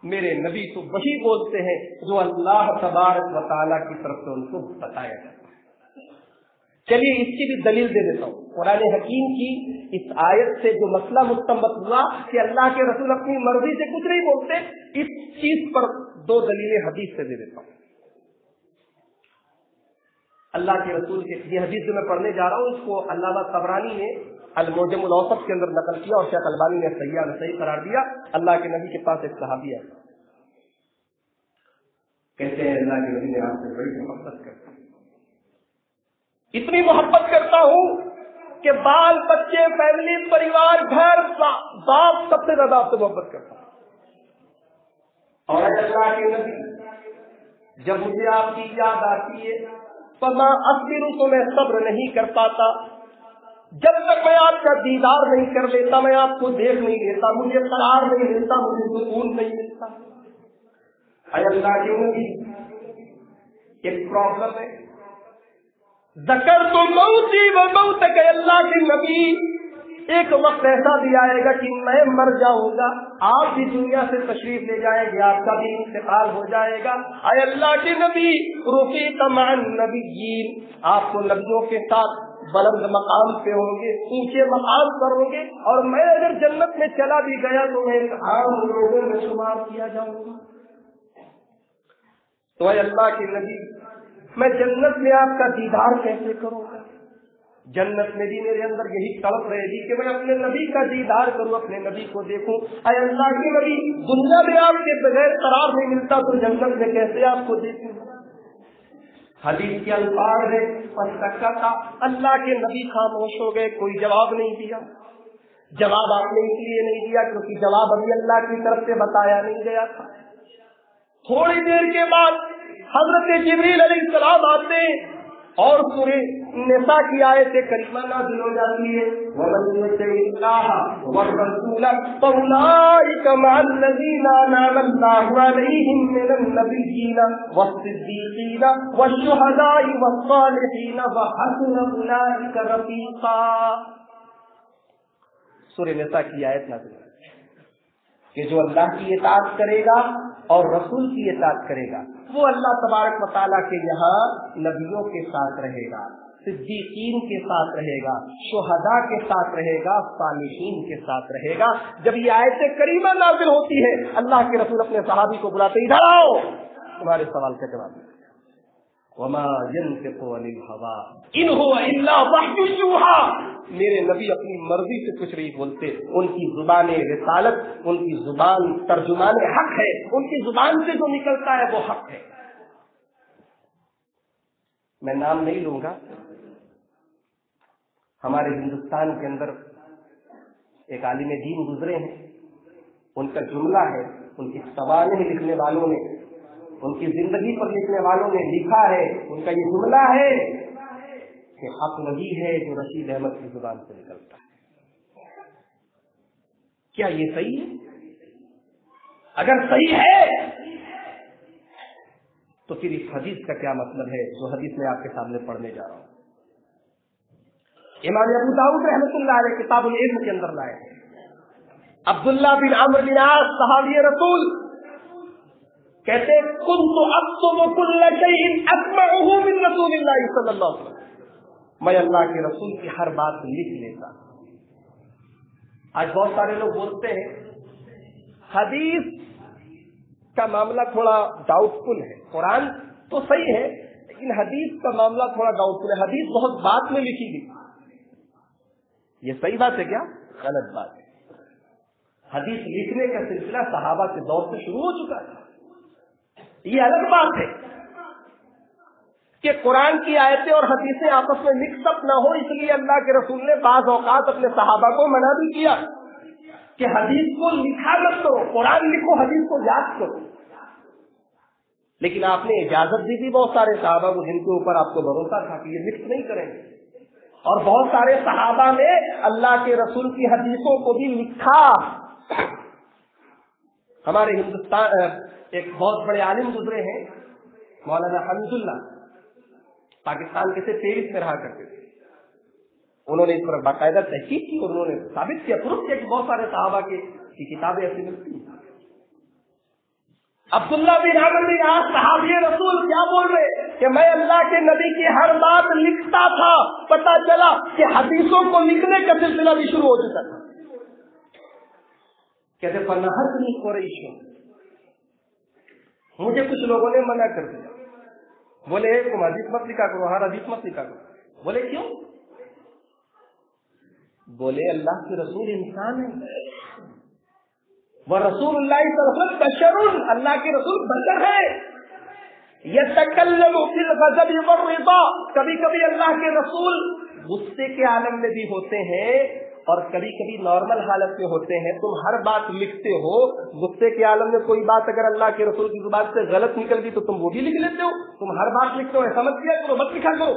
मेरे नबी तो वही बोलते हैं जो अल्लाह तबारक व तआला की तरफ से उनको बताया जाता है। चलिए इसकी भी दलील दे देता हूँ। कुरान हकीम की इस आयत से जो मसला मुस्तंबत हुआ कि अल्लाह के रसूल अपनी मर्जी से कुछ नहीं बोलते, इस चीज पर दो दलीलें हदीस से दे देता हूँ। अल्लाह के रसूल के ये हदीस जो मैं पढ़ने जा रहा हूँ, इसको अल्लामा तबरानी ने अल-मुअजम अल-औसत के अंदर नकल किया और शेख अलबानी ने सही करार दिया। अल्लाह के नबी के पास एक सहाबी है, कहते हैं अल्लाह के नबी ने आपसे बड़ी मोहब्बत करता हूँ, इतनी मोहब्बत करता हूँ कि बाल बच्चे, फैमिली, परिवार, घर, बाप, सबसे ज्यादा आपसे मोहब्बत करता हूँ। और अल्लाह के नबी, जब मुझे आपकी याद आती है फमा अस्बिरु, तो मैं सब्र नहीं कर पाता, जब तक मैं आपका दीदार नहीं कर लेता, मैं आपको देख नहीं लेता, मुझे करार नहीं मिलता, मुझे सुकून नहीं मिलता। अल्लाह के नबी, एक प्रॉब्लम है, ज़कर तो मौती व मौत के, अल्लाह के नबी एक वक्त ऐसा भी आएगा कि मैं मर जाऊंगा, आप भी दुनिया से तशरीफ ले जाएंगे, आपका भी इंतकाल हो जाएगा। अय अल्लाह के नबी, रुफ़ी तमान नबीयीन, आपको नबियों के साथ बुलंद मकाम पे होंगे, ऊंचे मकाम पर होंगे, और मैं अगर जन्नत में चला भी गया तो मैं आम लोगों में शुमार किया जाऊंगा। तो अय अल्लाह के नबी, मैं जन्नत में आपका दीदार कैसे करूंगा? जन्नत में भी मेरे अंदर यही तड़प रहेगी कि मैं अपने नबी का दीदार करूं, अपने नबी को देखूं। अय अल्लाह के नबी, दुनिया में आपके बगैर करार नहीं मिलता, तो जन्नत में कैसे आपको देखूं? हदीस के अल्फाज है, फसकता, अल्लाह के नबी खामोश हो गए, कोई जवाब नहीं दिया। जवाब आपने इसलिए नहीं दिया क्योंकि जवाब अभी अल्लाह की तरफ से बताया नहीं गया था। थोड़ी देर के बाद हजरत जिब्रील अलैहिस्सलाम आते और सूरे निसा की आयत करीमा नाज़िल हो जाती है, वमन युतिइल्लाह वरसूला फउलाइका मअल्लज़ीना अनअम अल्लाहु अलैहिम मिनन नबिय्यीना वस्सिद्दीक़ीना वश्शुहदाई वस्सालिहीना व हसुन उलाइका रफ़ीक़ा। सूरह निसा की आयत नाज़िल कि जो अल्लाह की इताअत करेगा और रसूल की इताअत करेगा वो अल्लाह तबारक व तआला के यहाँ नबियों के साथ रहेगा, सिद्दीकीन के साथ रहेगा, शुहदा के साथ रहेगा, सालिहीन के साथ रहेगा। जब ये आयत करीमा नाज़िल होती है अल्लाह के रसूल अपने सहाबी को बुलाते, इधर आओ तुम्हारे सवाल का जवाब। वमा यंतिकु अनिल हवा इन हुवा इल्ला वह्युन यूहा, मेरे नबी अपनी मर्जी से कुछ नहीं बोलते, उनकी जुबान रिसालत, उनकी जुबान तर्जुमान हक है, उनकी जुबान से जो निकलता है वो हक है। मैं नाम नहीं लूंगा, हमारे हिंदुस्तान के अंदर एक आलिम दीन गुजरे हैं, उनका जुमला है, उनकी सवालें लिखने वालों ने, उनकी जिंदगी पर लिखने वालों ने लिखा है, उनका ये जुमला है कि हक वही है जो रशीद अहमद की जुबान से निकलता है। क्या ये सही है? अगर सही है तो फिर इस हदीस का क्या मतलब है जो हदीस में आपके सामने पढ़ने जा रहा हूं। इमाम अबू दाऊद रहमतुल्लाह अलैह किताबुल इल्म के अंदर लाए अब्दुल्लाह बिन अम्र बिन आस सहाबी रसूल कहते कुन्तु अक्तुबु कुल्ल शैइन अस्मउहु मिन रसूलिल्लाह सल्लल्लाहु अलैहि वसल्लम, मैं अल्लाह के रसूल की हर बात लिख लेता। आज बहुत सारे लोग बोलते हैं हदीस का मामला थोड़ा डाउटफुल है, कुरान तो सही है लेकिन हदीस का मामला थोड़ा डाउटफुल है, हदीस बहुत बाद में लिखी गई। ये सही बात है क्या? गलत बात है। हदीस लिखने का सिलसिला सहाबा के दौर से शुरू हो चुका है। ये अलग बात है कि कुरान की आयतें और हदीसें आपस में मिक्सअप न हो, इसलिए अल्लाह के रसूल ने बाज़ औकात अपने सहाबा को मना भी किया कि हदीस को लिखा मत करो, कुरान लिखो, हदीस को याद करो। लेकिन आपने इजाजत दी थी बहुत सारे सहाबा को जिनके ऊपर आपको भरोसा था कि ये मिक्स नहीं करेंगे, और बहुत सारे सहाबा ने अल्लाह के रसूल की हदीसों को भी लिखा। हमारे हिंदुस्तान एक बहुत बड़े आलिम गुजरे हैं मौलाना हमीदुल्लाह, पाकिस्तान के से पेरिस में रहा करते थे। उन्होंने इस पर बाकायदा तहकीक की और उन्होंने साबित किया, प्रूफ किया कि बहुत सारे सहाबा की किताबें ऐसी मिलती हैं। अब्दुल्लाह बिन अम्र बिन आस सहाबी रसूल क्या बोल रहे कि मैं अल्लाह के नबी की हर बात लिखता था, पता चला कि हदीसों को लिखने का सिलसिला भी शुरू हो चुका था। कहते फनहतनी कुरैश, मुझे कुछ लोगों ने मना कर दिया, बोले तुम हदीस मत लिखा करो, हर हदीस मत लिखा करो। बोले क्यों? बोले अल्लाह के रसूल इंसान है, वह रसूलुल्लाह सल्लल्लाहु अलैहि वसल्लम बशरुन, अल्लाह के रसूल बशर है, यतकल्लमु फिल गज़ब व रिदा, कभी कभी अल्लाह के रसूल गुस्से के आलम में भी होते हैं और कभी कभी नॉर्मल हालत में होते हैं। तुम हर बात लिखते हो, गुस्से के आलम में कोई बात अगर अल्लाह के रसूल की जुबान से गलत निकल गई तो तुम वो भी लिख लेते हो, तुम हर बात लिखते हो, ऐसा मत किया करो, मत लिखा करो।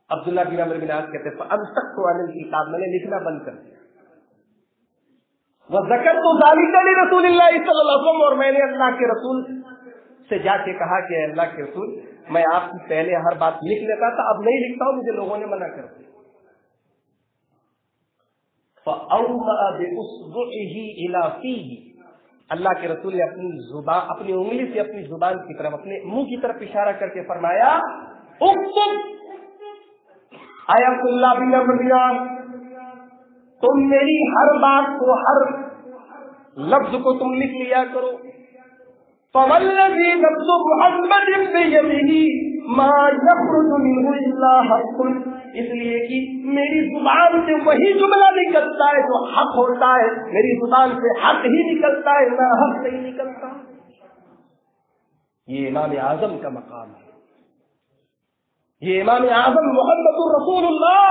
अब्दुल्लाह बिन अम्र बिन आस कहते किताब, मैंने लिखना बंद कर दिया। वह ज़कर तो ज़ालिका li रसूलिल्लाह सल्लल्लाहु अलैहि वसल्लम, और मैंने अल्लाह के रसूल से जाके कहा कि अल्लाह के रसूल मैं आपकी पहले हर बात लिख लेता था, अब नहीं लिखता हूं, मुझे लोगों ने मना कर दिया। अल्लाह के रसूल ने अपनी जुबान, अपनी उंगली से अपनी जुबान की तरफ, अपने मुंह की तरफ इशारा करके फरमाया अब्दुल्लाह बिन अम्र बिन आस, तुम मेरी हर बात को, हर लफ्ज को तुम लिख लिया करो। फवल्लज़ी नफ्सु मुहम्मदिन बियदिही मा यख़रुजु मिन्हु इल्ला हक़्क़ुन, इसलिए कि मेरी जुबान से वही जुमला निकलता है जो हक होता है, मेरी जुबान से हक ही निकलता है, ना हक नहीं निकलता। ये इमाम आजम का मकाम है, ये इमाम आजम मोहम्मदुर रसूलुल्लाह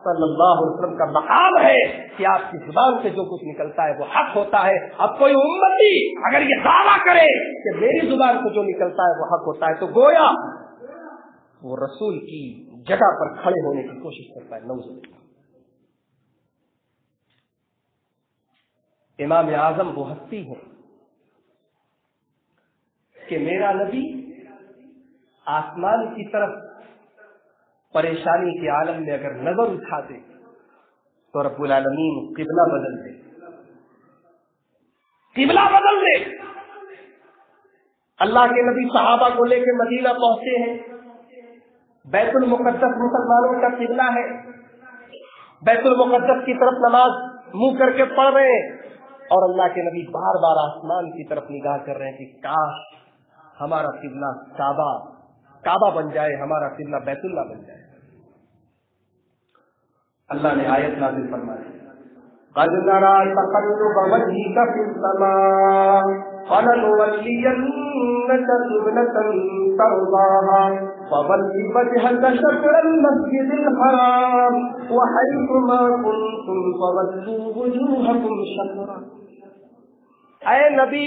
सल्लल्लाहु अलैहि वसल्लम का मकाम है कि आपकी जुबान से जो कुछ निकलता है वो हक होता है। अब कोई उम्मती अगर ये दावा करे कि मेरी जुबान से जो निकलता है वो हक होता है तो गोया वो रसूल की जगह पर खड़े होने की कोशिश करता है। नौज़ुबिल्लाह। इमाम आजम वो हस्ती है कि मेरा नबी आसमान की तरफ परेशानी के आलम में अगर नजर उठा दे तो रब्बुल आलमीन किबला बदल दे, किबला बदल दे। अल्लाह के नबी सहाबा को लेकर मदीना पहुंचे हैं, बैतुल मुकद्दस मुसलमानों का किबला है, बैतुल मुकद्दस की तरफ नमाज मुंह करके पढ़ रहे हैं और अल्लाह के नबी बार बार आसमान की तरफ निगाह कर रहे हैं कि काश हमारा किबला काबा बन जाए, हमारा किबला बैतुल्ला बन जाए। अल्लाह ने आयत नाज़िल फरमाई, क़द नरा तक़ल्लुब वजहिका फ़िस्समाअ फ़लनुवल्लियन्नका क़िब्लतन तर्ज़ाहा फ़वल्लि वजहका शत्रल मस्जिदिल हराम व हैथुमा कुन्तुम फ़वल्लू वुजूहकुम शत्रा। ऐ नबी,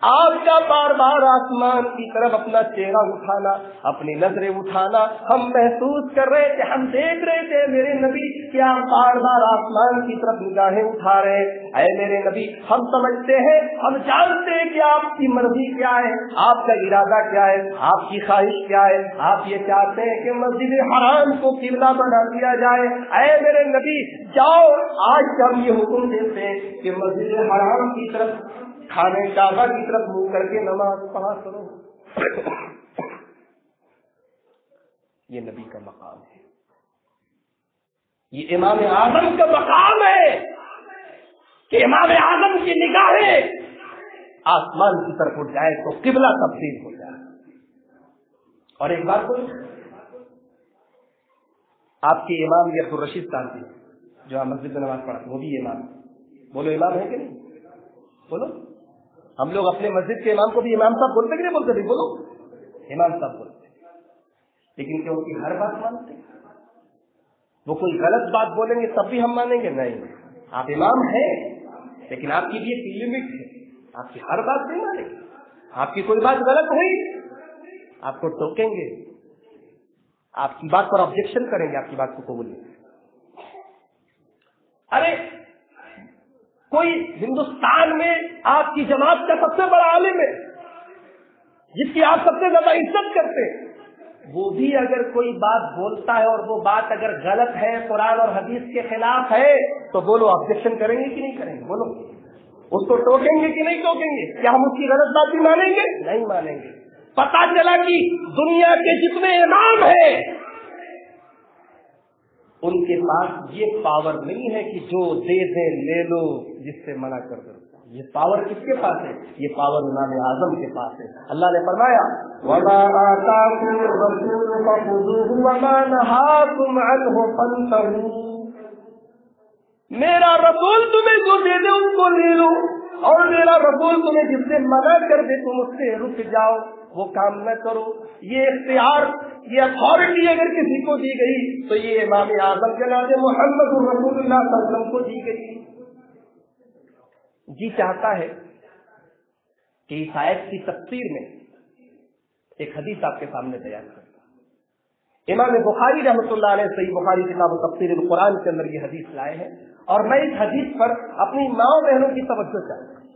आपका बार बार आसमान की तरफ अपना चेहरा उठाना, अपनी नजरें उठाना, हम महसूस कर रहे थे, हम देख रहे थे मेरे नबी कि आप बार बार आसमान की तरफ निगाहें उठा रहे हैं। ऐ मेरे नबी, हम समझते हैं, हम जानते हैं कि आपकी मर्जी क्या है, आपका इरादा क्या है, आपकी ख्वाहिश क्या है। आप ये चाहते हैं कि मस्जिद हराम को किबला बना दिया जाए। ऐ मेरे नबी, जाओ, आज हम ये हुक्म देते हैं कि मस्जिद हराम की तरफ, खाने काबा की तरफ मुंह करके नमाज पढ़ा करो। ये नबी का मकाम है, ये इमाम आजम का मकाम है कि इमाम आजम की निगाहें आसमान की तरफ उठ जाए तो किबला तब्दील हो जाए। और एक बात बोलो, आपके इमाम ये अब्दुल रशीद साहब जो यहाँ मस्जिद में नमाज पढ़ाते, वो भी इमाम, बोलो इमाम है कि नहीं? बोलो। हम लोग अपने मस्जिद के इमाम को भी इमाम साहब बोलते कि नहीं बोलते? बोलो, इमाम साहब बोलते। लेकिन क्या उनकी हर बात मानते? वो कोई गलत बात बोलेंगे तब भी हम मानेंगे? नहीं, आप इमाम हैं, लेकिन आपकी भी एक लिमिट है, आपकी हर बात नहीं मानेंगे। आपकी कोई बात गलत हुई, आपको टोकेंगे, आपकी बात पर ऑब्जेक्शन करेंगे, आपकी बात को कबूल नहीं। अरे कोई हिंदुस्तान में आपकी जमात का सबसे बड़ा आलिम है, जिसकी आप सबसे ज्यादा इज्जत करते हैं, वो भी अगर कोई बात बोलता है और वो बात अगर गलत है, कुरान और हदीस के खिलाफ है, तो बोलो ऑब्जेक्शन करेंगे कि नहीं करेंगे? बोलो, उसको टोकेंगे कि नहीं टोकेंगे? क्या हम उसकी गलत बात भी मानेंगे? नहीं मानेंगे। पता चला कि दुनिया के जितने इमाम हैं उनके पास ये पावर नहीं है कि जो दे दे ले लो, जिससे मना कर दो। ये पावर किसके पास है? ये पावर इमाम आजम के पास है। अल्लाह ने फरमाया, वमा आताकुम रसूल फखुदूहु वमा नहाकुम अन्हु फंतहू। मेरा रसूल तुम्हें जो दे दे उसको ले लो, और मेरा रसूल तुम्हें जिससे मना कर दे तुम उससे रुक जाओ, वो काम न करो। ये इख्तियार, ये अथॉरिटी अगर किसी को दी गई तो ये इमाम आजम जनाब मोहम्मद रसूलुल्लाह सल्लल्लाहु अलैहि वसल्लम को दी गई। जी चाहता है कि इस आयत की तफसीर में एक हदीस आपके सामने बयान करता। इमाम बुखारी रहमतुल्लाह अलैह सही बुखारी किताब तफसीर कुरान के अंदर ये हदीस लाए हैं, और मैं इस हदीस पर अपनी माओ बहनों की तवज्जो चाहता हूं।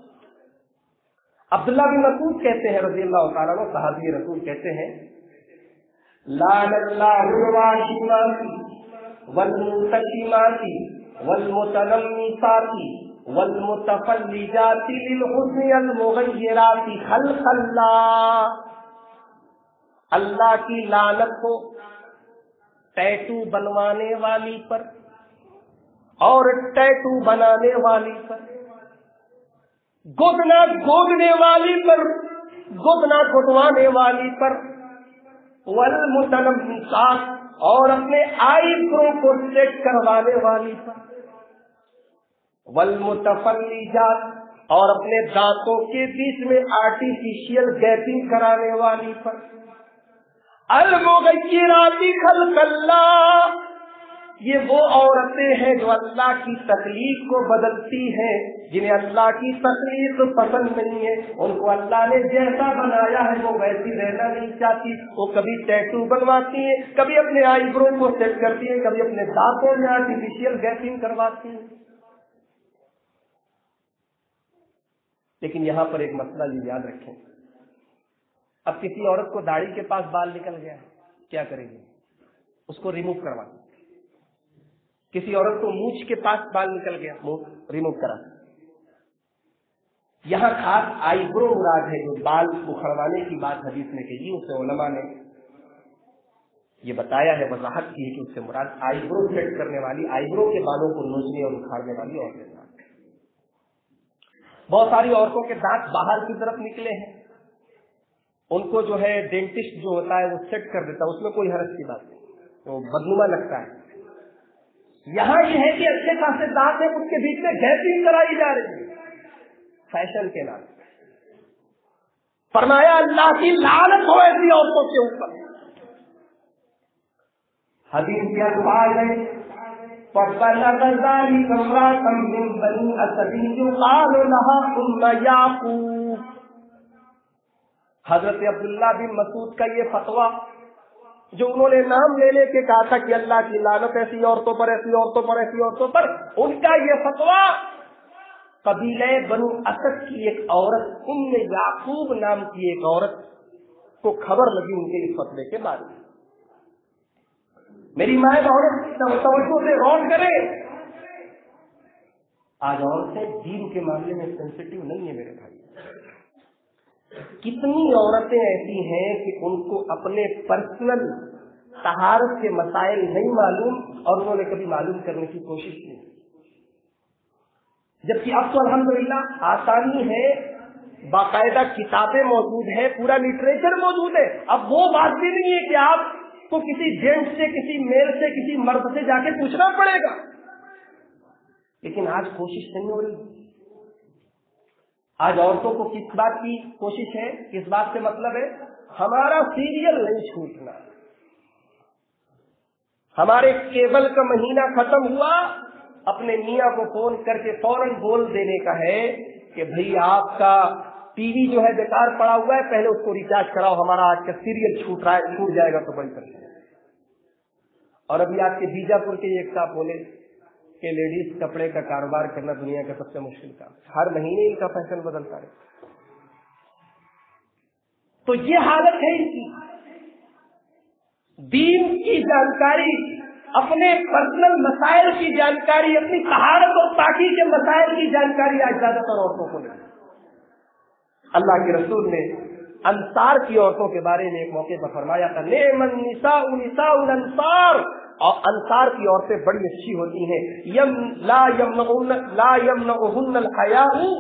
अब्दुल्लाह बिन मसूद कहते हैं रज़ियल्लाहु ताला अन्हु, सहाबी रसूल कहते हैं, लानल्लाहु वाशिमाती वल मुतशिमाती वल मुतनम्मिसाती वल मुतफल्लिजाती लिल हुस्नि अल मुगय्यिराती खल्क़ल्लाह। अल्लाह की लानत हो टैटू बनवाने वाली पर और टैटू बनाने वाली पर, गोदना गोदने वाली पर, गोदना गोदवाने वाली पर, वल मुतनम्मिसात और अपने आईब्रो को सेट करवाने वाली पर, वल मुतफल्लिजात और अपने दांतों के बीच में आर्टिफिशियल गैपिंग कराने वाली पर, अल मुगय्यिराती खल्क़ल्लाह। ये वो औरतें हैं जो अल्लाह की तख्लीक को बदलती हैं, जिन्हें अल्लाह की तख्लीक पसंद नहीं है, उनको अल्लाह ने जैसा बनाया है वो वैसी रहना नहीं चाहती। वो कभी टैटू बनवाती है, कभी अपने आईब्रो को सेट करती है, कभी अपने दांतों में आर्टिफिशियल गैपिंग करवाती है। लेकिन यहाँ पर एक मसला ये याद रखें, अब किसी औरत को दाढ़ी के पास बाल निकल गया, क्या करेगी? उसको रिमूव करवा। किसी औरत को मूंछ के पास बाल निकल गया, मुंह रिमूव करा। यहाँ खास आईब्रो मुराद है, जो बाल उखड़वाने की बात हदीस में कही, उसे उलमा ने ये बताया है, वजाहत की है कि उससे मुराद आईब्रो सेट करने वाली, आईब्रो के बालों को नोचने और उखाड़ने वाली औरतें। बहुत सारी औरतों के दांत बाहर की तरफ निकले हैं, उनको जो है डेंटिस्ट जो होता है वो सेट कर देता है, उसमें कोई हरज की बात नहीं, वो बदनुमा लगता है। यहाँ ये है कि अच्छे खासे दांत है, उसके बीच में गैपिंग कराई जा रही है फैशन के नाम। फरमाया अल्लाह की लानत हो ऐसी औरतों के ऊपर। हदीस के अल्फाज है, हजरत अब्दुल्ला बिन मसूद का ये फतवा, जो उन्होंने नाम ले लेके कहा था कि अल्लाह की लानत ऐसी औरतों पर, ऐसी औरतों पर, ऐसी औरतों पर, उनका ये फतवा कबीले बनु असद की एक औरत, उम्मे याकूब नाम की एक औरत को खबर लगी उनके इस फतवे के बारे में। मेरी माए औरत तवज्जो से गौर करे, आज औरतें दीन के मामले में सेंसिटिव नहीं है मेरे भाई। कितनी औरतें ऐसी हैं कि उनको अपने पर्सनल तहारत के मसाइल नहीं मालूम और उन्होंने कभी मालूम करने की कोशिश की, जबकि अब तो अल्हम्दुलिल्लाह आसानी है, बाकायदा किताबें मौजूद है, पूरा लिटरेचर मौजूद है। अब वो बात भी नहीं है कि आपको किसी जेंट से, किसी मेल से, किसी मर्द से जाके पूछना पड़ेगा, लेकिन आज कोशिश नहीं हो रही। आज औरतों को किस बात की कोशिश है, किस बात से मतलब है, हमारा सीरियल नहीं छूटना, हमारे केबल का महीना खत्म हुआ, अपने मियाँ को फोन करके फौरन बोल देने का है कि भाई आपका टीवी जो है बेकार पड़ा हुआ है, पहले उसको रिचार्ज कराओ, हमारा आज का सीरियल छूट रहा है, छूट जाएगा तो बंद कर दो। और अभी आपके बीजापुर के एक साहब बोले कि लेडीज कपड़े का कारोबार करना दुनिया का सबसे मुश्किल काम, हर महीने इनका फैशन बदलता है। तो ये हालत है इनकी। दीन की जानकारी, अपने पर्सनल मसाइल की जानकारी, अपनी तहारत और पाकी के मसाइल की जानकारी आज ज्यादातर औरतों को नहीं। अल्लाह के रसूल ने अंसार की औरतों के बारे में एक मौके पर फरमाया था, नेमन निसाउ निसाउल अंसार, और अंसार की औरतें बड़ी अच्छी होती हैं, ला यमनउहुन्नल हयाउ,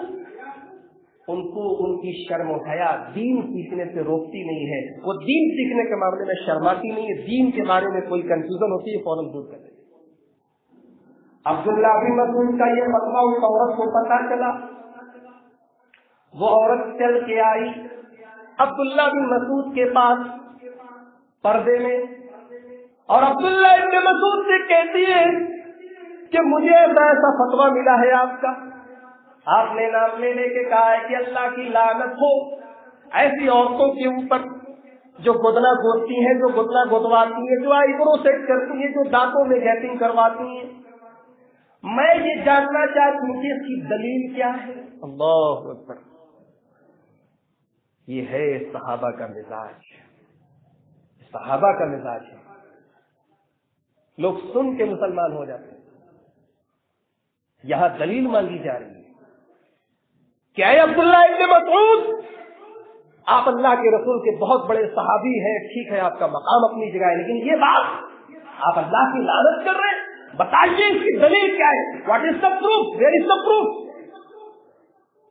उनको उनकी शर्म और हया दीन सीखने से रोकती नहीं है, वो दीन सीखने के मामले में शर्माती नहीं है, दीन के बारे में कोई कंफ्यूजन होती है फौरन दूर कर देती है। अब्दुल्ला बिन मसूद का ये फतवा उस औरत को पता चला, वो औरत चल के आई अब्दुल्ला बिन मसूद के पास पर्दे में, और अब्दुल्ला इब्न मसूद से कहती है कि मुझे ऐसा फतवा मिला है आपका, आपने नाम ले लेके कहा है कि अल्लाह की लानत हो ऐसी औरतों के ऊपर जो गोदना गोदती हैं, जो गोदना गोदवाती हैं, जो आईब्रो सेट करती हैं, जो दांतों में गैपिंग करवाती हैं। मैं ये जानना चाहती हूँ कि इसकी दलील क्या है। अल्लाह अकबर, ये है सहाबा का मिजाज, सहाबा का मिजाज है। लोग सुन के मुसलमान हो जाते हैं, यहां दलील मांगी जा रही है। क्या है अब्दुल्ला इब्न मसूद, आप अल्लाह के रसूल के बहुत बड़े सहाबी हैं, ठीक है आपका मकाम अपनी जगह है, लेकिन ये बात आप अल्लाह की लानत कर रहे हैं, बताइए इसकी दलील क्या है। What is the proof, where is the proof,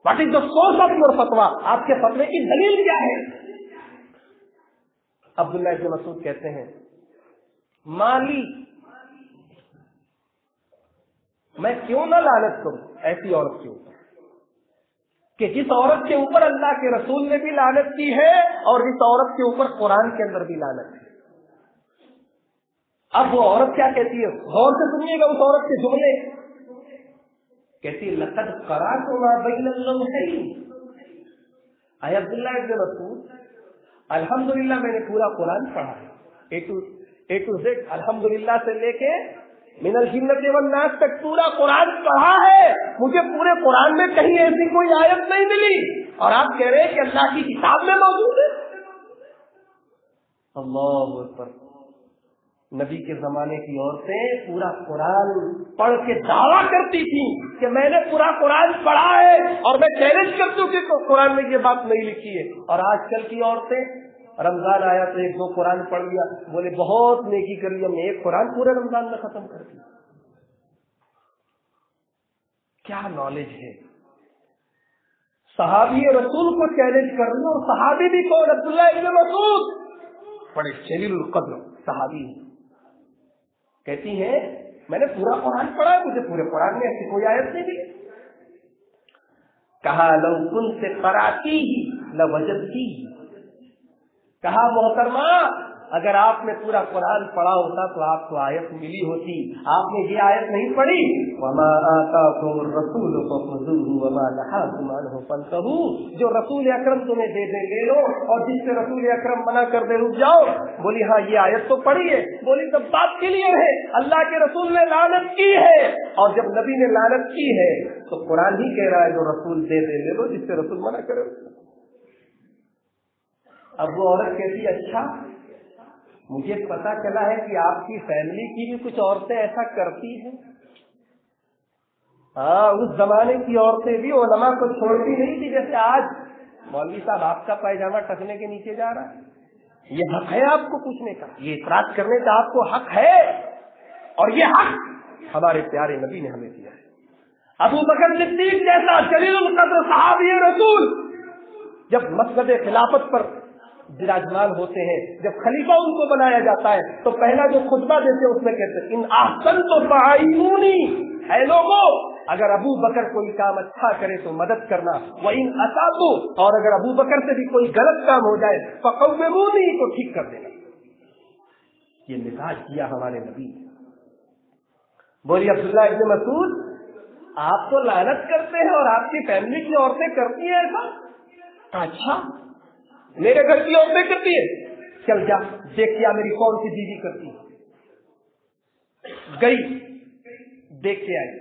what is the source of your फतवा, आपके फतवे की दलील क्या है। अब्दुल्ला इब्न मसूद कहते हैं, माली, मैं क्यों ना लानत करूं ऐसी औरत के ऊपर, कि जिस औरत के ऊपर अल्लाह के रसूल ने भी लानत की है और जिस औरत के ऊपर कुरान के अंदर भी लानत है। अब वो औरत क्या कहती है, गौर से सुनिएगा उस औरत के जुमले, कहती है लक़द क़राअतु मा बैनल लौहैन, आय अब्दुल्ला इब्न मसूद, अल्हम्दुलिल्लाह मैंने पूरा कुरान पढ़ा है, ए टू जेड, अल्हम्दुलिल्लाह से लेके मिनल जिन्नति वन नास तक पूरा कुरान पढ़ा है, मुझे पूरे कुरान में कहीं ऐसी कोई आयत नहीं मिली, और आप कह रहे हैं कि अल्लाह की किताब में मौजूद है। अल्लाहु अकबर, नबी के जमाने की औरतें पूरा कुरान पढ़ के दावा करती थी कि मैंने पूरा कुरान पढ़ा है और मैं चैलेंज करती हूँ कि कुरान में ये बात नहीं लिखी है। और आजकल की औरतें, रमजान आया तो एक दो कुरान पढ़ लिया, बोले बहुत नेकी कर लिया, मैं एक कुरान पूरे रमजान में खत्म कर दिया। क्या नॉलेज है। सहाबी रसूल को चैलेंज कर रही है, और सहाबी भी कौन? अब्दुल्लाह इब्न मसूद, बड़े जलीलुल कद्र सहाबी, कहती है मैंने पूरा कुरान पढ़ा है, मुझे पूरे कुरान में ऐसी कोई आयत नहीं मिली। कहा लौ कुन्त क़राती लवजदती, कहा मोहतरमा अगर आपने पूरा कुरान पढ़ा होता तो आपको आयत मिली होती, आपने ये आयत नहीं पढ़ी। वमा आताकुमुर रसूल फखुज़ूहु वमा नहाकुम अन्हु फंतहू, जो रसूल अकरम तुम्हें दे दे ले लो, और जिससे रसूल अकरम मना कर दे रुक जाओ। बोली हाँ ये आयत तो पढ़ी है। बोली तब बात क्लियर है, अल्लाह के रसूल ने लानत की है, और जब नबी ने लानत की है तो कुरान ही कह रहा है जो रसूल दे दे ले लो, जिससे रसूल मना करे। अब वो औरत कहती अच्छा मुझे पता चला है कि आपकी फैमिली की भी कुछ औरतें ऐसा करती हैं। हाँ, उस जमाने की औरतें भी उलमा को छोड़ती नहीं थी, जैसे आज मौलवी साहब आपका पायजामा टकने के नीचे जा रहा है। ये हक है आपको पूछने का, ये इतराज करने का आपको हक है, और ये हक हमारे प्यारे नबी ने हमें दिया है। अबू बकर सिद्दीक जैसा जलीलुल कद्र सहाबी रसूल जब मसनद खिलाफत पर विराजमान होते हैं, जब खलीफा उनको बनाया जाता है, तो पहला जो खुतबा देते हैं उसमें कहते हैं इन आहसन तो फ़अइनूनी, है लोगों अगर अबू बकर कोई काम अच्छा करे तो मदद करना, व इन असातु, और अगर अबू बकर से भी कोई गलत काम हो जाए फ़क़व्विमूनी, तो ठीक कर देना। ये मिजाज किया हमारे नबी। बोली अब्दुल्लाह इब्न मसूद आप तो लानत करते हैं और आपकी फैमिली की औरतें करती हैं ऐसा? अच्छा मेरे घर की औरतें करती है, चल जा देख क्या मेरी कौन सी बीवी करती है। गई देख के आई,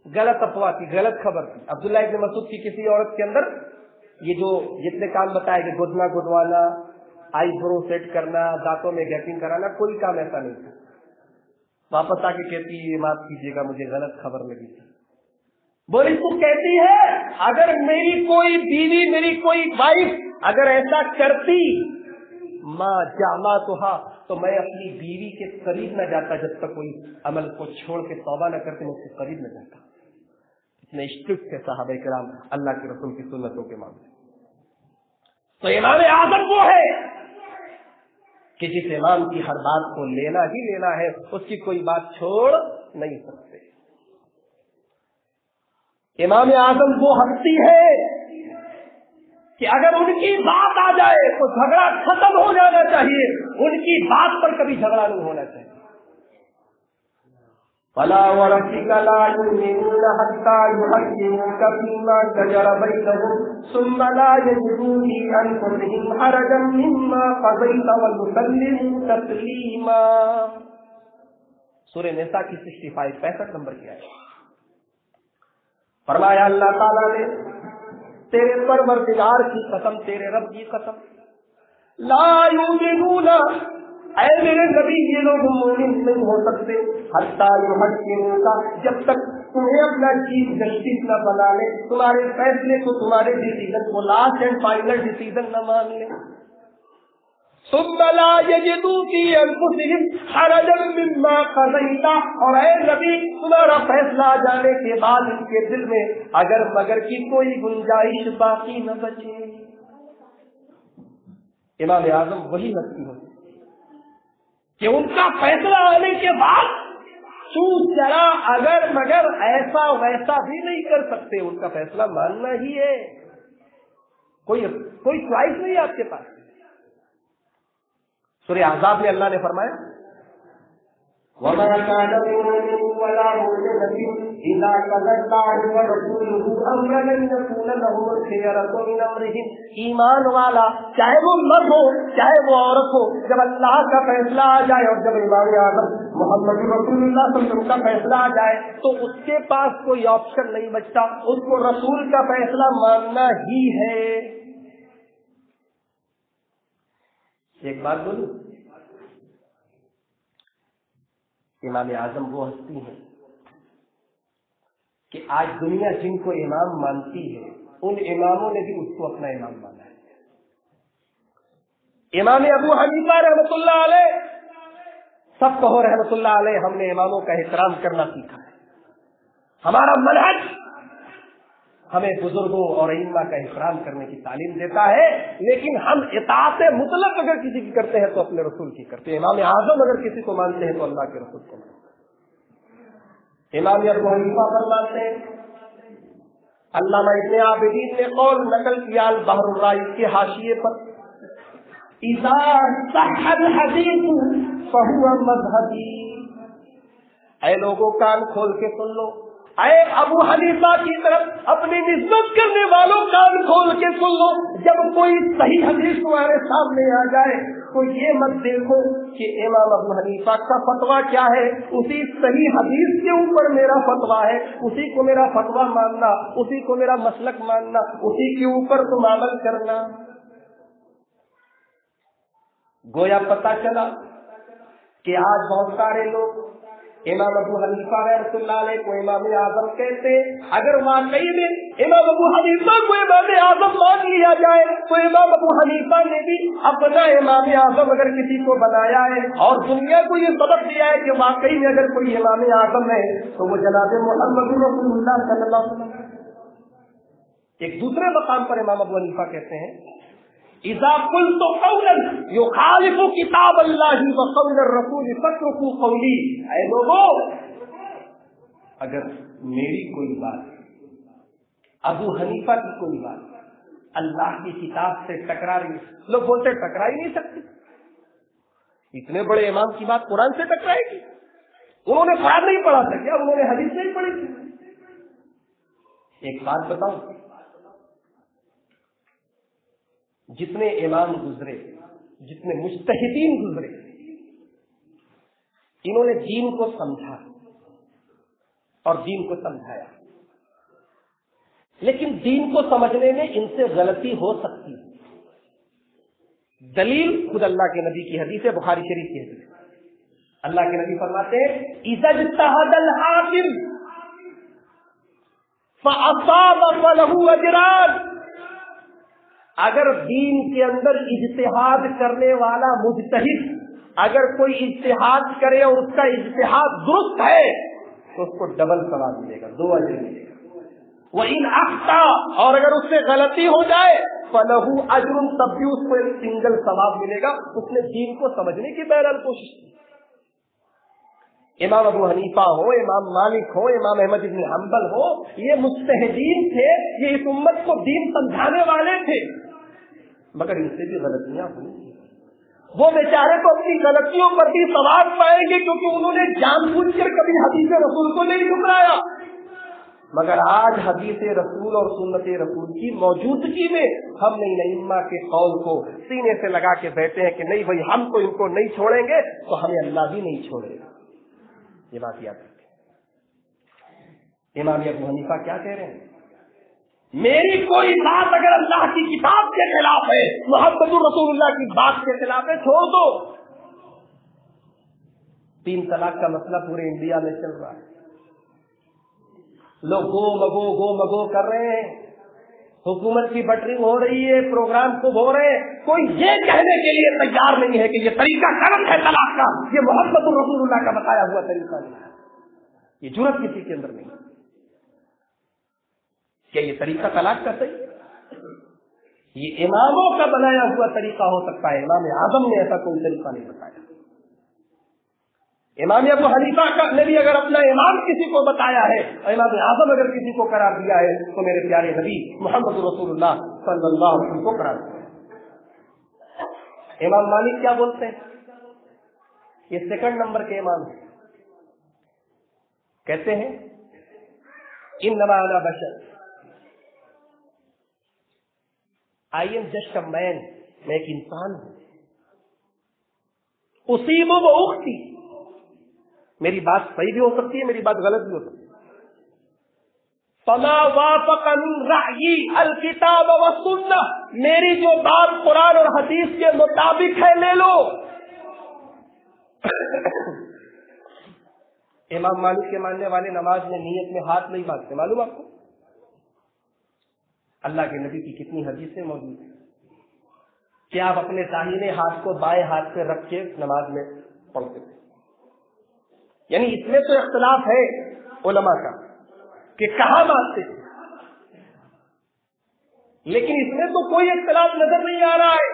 गलत अफवाह थी, गलत खबर थी। अब्दुल्लाह इब्न मसूद की किसी औरत के अंदर ये जो जितने काम बताए गए, गुदना गुदवाना, आईब्रो सेट करना, दांतों में गैपिंग कराना, कोई काम ऐसा नहीं था। वापस आके कहती है माफ कीजिएगा मुझे गलत खबर लगी थी। बोली तू कहती है अगर मेरी कोई बीवी, मेरी कोई वाइफ अगर ऐसा करती माँ जामा तो मैं अपनी बीवी के करीब न जाता जब तक कोई अमल को छोड़ के तौबा न करते, मैं उसके करीब न जाता। इतने स्ट्रिक्ट है साहबे किराम अल्लाह के रसूल की सुन्नतों के मामले। तो इमाम आज़म वो है कि जिस इमाम की हर बात को लेना ही लेना है, उसकी कोई बात छोड़ नहीं सकते। इमाम आज़म वो हस्ती है कि अगर उनकी बात आ जाए तो झगड़ा खत्म हो जाना चाहिए, उनकी बात पर कभी झगड़ा नहीं होना चाहिए। फला व रब्बिका ला युमिनूना हत्ता युहक्किमूका फीमा शजरा बैनहुम सुम्मा ला यजिदू फी अनफुसिहिम हरजन मिम्मा क़ज़ैता व युसल्लिमू तस्लीमा। सूरह निसा की 65 नंबर की आयत। फरमाया अल्लाह ताला ने तेरे परवरदिगार की कसम, तेरे रब की कसम, ला युमिनूना, ऐ मेरे नबी ये लोग मोमिन नहीं हो सकते, हत्ता युहक्किमूका, जब तक तुम्हें अपना चीफ जस्टिस न बना ले, तुम्हारे फैसले को, तुम्हारे डिसीजन को लास्ट एंड फाइनल डिसीजन न मान ले। सुम्मा ला यजिदू फी अनफुसिहिम हरजन मिम्मा क़ज़ैता, और ऐ नबी तुम्हारा फैसला आ जाने के बाद इनके दिल में अगर मगर की कोई गुंजाइश बाकी न बचे। इमाम आज़म वही हस्ती होती कि उनका फैसला आने के बाद तू जरा अगर मगर ऐसा वैसा भी नहीं कर सकते, उनका फैसला मानना ही है, कोई च्वाइस नहीं है आपके पास। सूरह अहज़ाब में अल्लाह ने फरमाया वमा काना मुमिन वला मुमिनतिन इज़ा क़ज़ल्लाहु व रसूलुहु अमरन अन यकूना लहुल खियरतु मिन अमरिहिम। ईमान वाला चाहे वो मर्द हो चाहे वो औरत हो, जब अल्लाह का फैसला आ जाए और जब इमाम आज़म मोहम्मद रसूलुल्लाह सल्लल्लाहु अलैहि वसल्लम का फैसला आ जाए तो उसके पास कोई ऑप्शन नहीं बचता, उसको रसूल का फैसला मानना ही है। एक बात बोलूं, इमाम आजम वो हस्ती है कि आज दुनिया जिनको इमाम मानती है उन इमामों ने भी उसको अपना इमाम माना है। इमाम अबू हनीफा रहमतुल्लाह अलैह, सब कहो रहमतुल्लाह अलैह, हमने इमामों का एहतराम करना सीखा है। हमारा मनहज हमें बुजुर्गों और इमाम का एहतराम करने की तालीम देता है, लेकिन हम इताअत मुतलक अगर किसी की करते हैं तो अपने रसूल की करते हैं। इमाम आजम अगर किसी को मानते हैं तो अल्लाह के रसूल को मानते हैं। इमाम अबू हनीफा फरमाते हैं, अल्लामा इब्ने आबिदीन ने कौल नकल किया अल बहरुर राइज के हाशिए पर, इज़ा सह्हल हदीस फहुवा मज़हबी। ऐ लोगों कान खोल के सुन लो, ऐ अबू हनीफा की तरफ अपनी निस्बत करने वालों कान खोल के सुन लो। जब कोई सही हदीस तुम्हारे सामने आ जाए तो ये मत देखो कि इमाम अबू हनीफा का फतवा क्या है, उसी सही हदीस के ऊपर मेरा फतवा है, उसी को मेरा फतवा मानना, उसी को मेरा मसलक मानना, उसी के ऊपर तुम अमल करना। गोया पता चला कि आज बहुत सारे लोग इमाम अबू हनीफा रहमतुल्लाह अलैह को इमाम आजम कहते। अगर वाकई में इमाम अबू हनीफा को इमाम आजम मान लिया जाए तो इमाम अबू हनीफा ने भी अपना इमाम आजम अगर किसी को बनाया है और दुनिया को ये सबक दिया है कि वाकई में अगर कोई इमाम आजम है तो वो जनाब मोहम्मद रसूलुल्लाह सल्लल्लाहु अलैहि वसल्लम। एक दूसरे मकाम पर इमाम अबू हनीफा कहते हैं, इज़ा कुल्तु कौलन युखालिफु किताब अल्लाहि व कौल रसूल फत्रुकू कौली। ऐ लोगों, अगर मेरी कोई बात, अबू हनीफा की कोई बात अल्लाह की किताब से टकरा रही, लोग बोलते टकरा ही नहीं सकती, इतने बड़े इमाम की बात कुरान से टकराएगी? उन्होंने कुरान नहीं पढ़ा था क्या? उन्होंने हदीस नहीं पढ़ी थी? एक बात बताऊं, जितने इमाम गुजरे, जितने मुज्तहिदीन गुजरे, इन्होंने दीन को समझा और दीन को समझाया, लेकिन दीन को समझने में इनसे गलती हो सकती है। दलील खुद अल्लाह के नबी की हदीस है, बुखारी शरीफ की हदीस। अल्लाह के नबी फरमाते हैं, इज़ा इज्तहदल हाकिम फअसाब फलहु अजरान। अगर दीन के अंदर इज्तिहाद करने वाला मुज्तहिद अगर कोई इज्तिहाद करे और उसका इज्तिहाद दुरुस्त है तो उसको डबल सवाब मिलेगा, 2 अजर मिलेगा। वह इन अख्ता, और अगर उससे गलती हो जाए फलहु अजरुन, तब भी उसको एक सिंगल सवाब मिलेगा। उसने दीन को समझने की बहरहाल कोशिश की। इमाम अबू हनीफा हो, इमाम मालिक हो, इमाम अहमद इब्न हंबल हो, ये मुज्तहिदीन थे, ये इस उम्मत को दीन समझाने वाले थे, मगर इनसे भी गलतियां हुई। वो बेचारे तो अपनी गलतियों पर भी सवाब पाएंगे क्योंकि उन्होंने जानबूझकर कभी हदीस रसूल को नहीं ठुकराया। मगर आज हदीस रसूल और सुन्नत रसूल की मौजूदगी में हम इन इम्मा के कौल को सीने से लगा के बैठे हैं कि नहीं भाई, हम तो इनको नहीं छोड़ेंगे तो हमें अल्लाह भी नहीं छोड़ेगा। ये बात याद रखें। इमाम अबू हनीफा क्या कह रहे हैं, मेरी कोई बात अगर अल्लाह की किताब के खिलाफ है, मुहम्मदुर रसूलुल्लाह की बात के खिलाफ है, छोड़ दो। 3 तलाक का मसला पूरे इंडिया में चल रहा है, लोग गो मगो कर रहे हैं, हुकूमत की बटरिंग हो रही है, प्रोग्राम खूब हो रहे हैं। कोई ये कहने के लिए तैयार नहीं है कि ये तरीका गलत है तलाक का, ये मुहम्मदुर रसूलुल्लाह का बताया हुआ तरीका नहीं है। ये जुर्रत किसी के अंदर नहीं है। क्या ये तरीका तलाक का सही? ये इमामों का बनाया हुआ तरीका हो सकता है, इमाम आजम ने ऐसा कोई तरीका नहीं बताया। इमाम अबू हनीफा ने भी अगर अपना इमाम किसी को बताया है, इमाम आजम अगर किसी को करार दिया है, तो मेरे प्यारे नबी मोहम्मद रसूलुल्लाह सल्लल्लाहु अलैहि वसल्लम को करार दिया। इमाम मालिक क्या बोलते हैं, ये 2 नंबर के इमाम कहते हैं, इन्नमा अना बशर, I am just a man, मैं एक इंसान हूं, उसीबु व उख्ती, मेरी बात सही भी हो सकती है, मेरी बात गलत भी हो सकती है। फमा वाफक़ मिन रअयी अल किताब व सुन्नह, मेरी जो बात कुरान और हदीस के मुताबिक है ले लो, इमाम मालिक के मानने वाले नमाज में नियत में हाथ नहीं बांधते, मालूम आपको? अल्लाह के नबी की कितनी हदीसें मौजूद हैं कि आप अपने दाहिने हाथ को बाएं हाथ पे रख के नमाज में पढ़ते थे। यानी इसमें तो इख्तिलाफ है उलमा का कि कहाँ बांधते थे, लेकिन इसमें तो कोई इख्तिलाफ नजर नहीं आ रहा है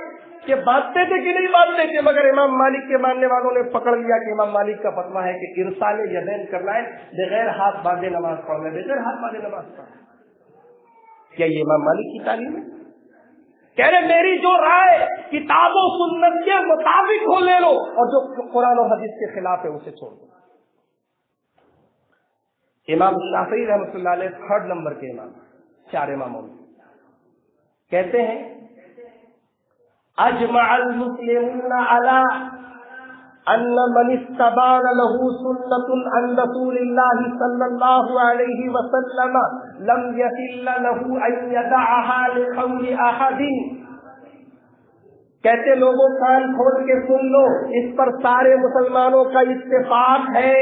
कि बांधते थे कि नहीं बांधते थे। मगर इमाम मालिक के मानने वालों ने पकड़ लिया कि इमाम मालिक का फतवा है कि इरसाल यदैन करना है, बगैर हाथ बांधे नमाज पढ़ना है, बगैर हाथ बांधे नमाज पढ़ना। क्या ये इमाम मालिक की तालीम है? कह रहे मेरी जो राय किताबों सुन्नत के मुताबिक हो ले लो, और जो कुरान और हदीस के खिलाफ है उसे छोड़ दो। इमाम शाफी रहमतुल्लाह अलैह 3rd नंबर के इमाम, 4 इमामों में कहते हैं अजमअल मुस्लिमून अला अन्न मन इस्तबान लहू सुन्नतुन अन रसूलिल्लाहि सल्लल्लाहु अलैहि वसल्लम लम यहिल्ल लहू अन यदअहा लिक़ौलि अहदिन। कहते लोगों कान खोल के सुन लो, इस पर सारे मुसलमानों का इत्तेफाक है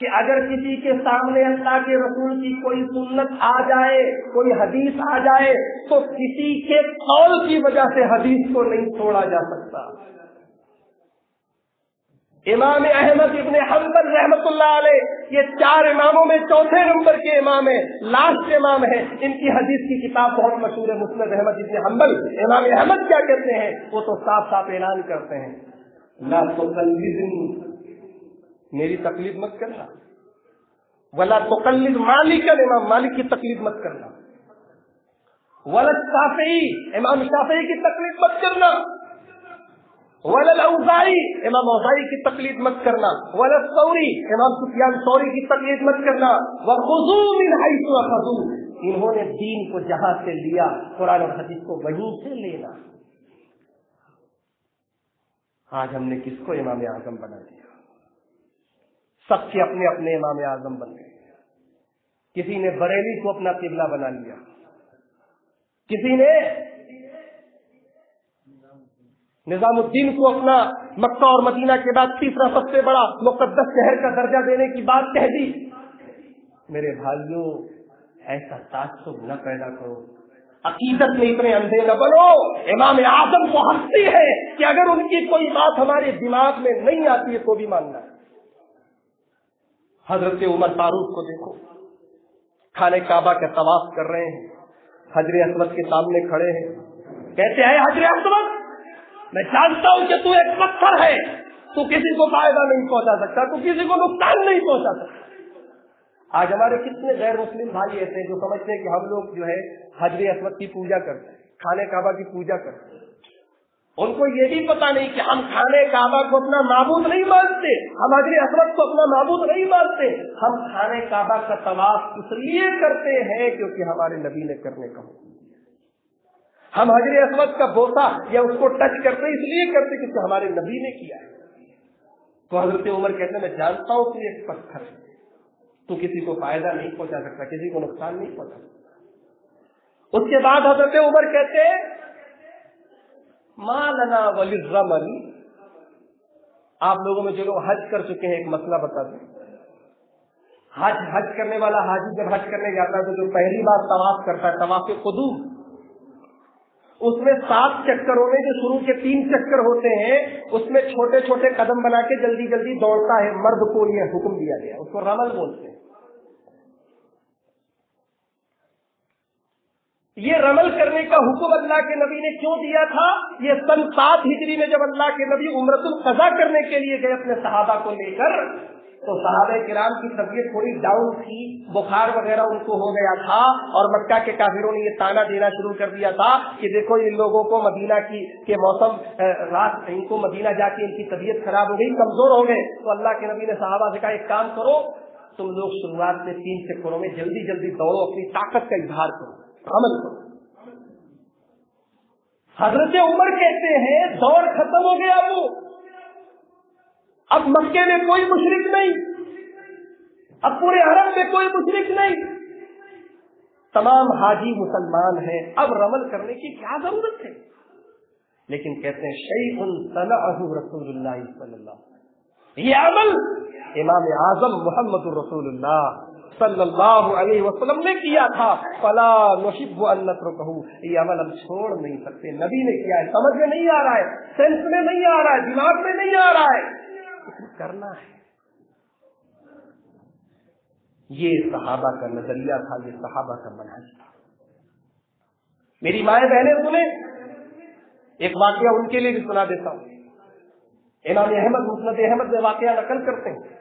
कि अगर किसी के सामने अल्लाह के रसूल की कोई सुन्नत आ जाए, कोई हदीस आ जाए, तो किसी के कौल की वजह से हदीस को नहीं छोड़ा जा सकता। इमाम अहमद इब्ने हंबल रहमतुल्लाह अलैह, ये 4 इमामों में 4थे नंबर के इमाम है, लास्ट इमाम है। इनकी हदीस की किताब बहुत मशहूर है, मुस्नद अहमद इब्ने हंबल। इमाम अहमद क्या कहते हैं? वो तो साफ साफ ऐलान करते हैं ला तुक़ल्लिदनी, मेरी तकलीफ मत करना, वला तुक़ल्लिद मालिकन, इमाम मालिक की तकलीफ मत करना, वला शाफ़िई, इमाम शाफ़िई की तकलीफ मत करना, वला औज़ाई, इमाम औज़ाई की तकलीफ मत करना, वला सौरी, इमाम सुफयान सौरी की तकलीफ मत करना। वख़ुज़ू मिन हैसु अख़ज़ू, इन्होंने दीन को जहां से लिया कुरान और हदीस को वहीं से लेना। आज हमने किसको इमाम आज़म बना दिया? सबके अपने अपने इमाम आज़म बन गए। किसी ने बरेली को अपना किबला बना लिया, किसी ने निजामुद्दीन को अपना मक्का और मदीना के बाद तीसरा सबसे बड़ा मुक़द्दस शहर का दर्जा देने की बात कह दी। मेरे भाइयों, ऐसा ताज्जुब न पैदा करो, अकीदत में इतने अंधे न बनो। इमाम आज़म को हंसी है कि अगर उनकी कोई बात हमारे दिमाग में नहीं आती है तो भी मानना है। हजरत उमर फारूक को देखो, खाने काबा का तवाफ कर रहे हैं, हजरे अस्वद के सामने खड़े हैं, कहते हैं हजरे अस्वद, मैं जानता हूं कि तू एक पत्थर है, तू किसी को फायदा नहीं पहुंचा सकता, तू किसी को नुकसान नहीं पहुंचा सकता। आज हमारे कितने गैर मुस्लिम भाई ऐसे हैं जो समझते हैं कि हम लोग जो है हजरे अस्वद की पूजा करते हैं, खाने काबा की पूजा करते हैं। उनको ये भी पता नहीं कि हम खाने काबा को अपना माबूद नहीं मानते, हम हजरे अस्वद को अपना माबूद नहीं मानते। हम खाने काबा का तवाफ इसलिए करते हैं क्योंकि हमारे नबी ने करने का हुक्म। हम हजरे अस्वद का बोसा या उसको टच करते इसलिए करते क्योंकि हमारे नबी ने किया है। तो हजरत उमर कहते हैं मैं जानता हूं कि एक पत्थर है, तू किसी को फायदा नहीं पहुंचा सकता, किसी को नुकसान नहीं पहुंचा सकता। उसके बाद हजरत उमर कहते हैं मालना वलिर्रमल, आप लोगों में जो लोग हज कर चुके हैं एक मसला बता दें। हज करने वाला हाजी जब हज करने जाता है तो जो पहली बार तवाफ करता है, तवाफ कुदूम, उसमें 7 चक्करों में जो शुरू के 3 चक्कर होते हैं उसमें छोटे छोटे कदम बना के जल्दी जल्दी दौड़ता है। मर्द को यह हुक्म दिया गया, उसको रमल बोलते हैं। ये रमल करने का हुक्म अल्लाह के नबी ने क्यों दिया था? ये सन 7 हिजरी में जब अल्लाह के नबी उम्रतुल क़ज़ा करने के लिए गए अपने सहाबा को लेकर, तो सहाबा किराम की तबीयत थोड़ी डाउन थी, बुखार वगैरह उनको हो गया था, और मक्का के काफिरों ने ये ताना देना शुरू कर दिया था कि देखो इन लोगों को मदीना के मौसम रात, इनको मदीना जाके इनकी तबीयत खराब हो गई, कमजोर हो गए। तो अल्लाह के नबी ने सहाबा से कहा एक काम करो, तुम लोग शुरुआत में 3 चक्करों में जल्दी जल्दी दौड़ो, अपनी ताकत का इजहार करो, अमल करो। हजरत उमर कहते हैं दौड़ खत्म हो गया, वो अब मक्के में कोई मुशरिक नहीं, अब पूरे हरम में कोई मुशरिक नहीं, तमाम हाजी मुसलमान हैं, अब रमल करने की क्या जरूरत है? लेकिन कहते हैं शैउन सनअहु रसूलुल्लाह सल्लल्लाहु अलैहि वसल्लम, یہ عمل امام اعظم محمد رسولullah صلی اللہ علیہ وسلم نے کیا تھا. فلا نحب ان نترکہ، یہ عمل ہم چھوڑ نہیں سکتے. نبی نے کیا ہے، سمجھ میں نہیں آ رہا ہے، سینس میں نہیں آ رہا ہے، دماغ میں نہیں آ رہا ہے، کرنا ہے. یہ صحابہ کا نظریہ تھا، یہ صحابہ کا منہج تھا. میری مائیں بہنیں سنیں، ایک واقعہ ان کے لیے بھی سنا دیتا ہوں. امام احمد مسند احمد میں واقعہ نقل کرتے ہیں.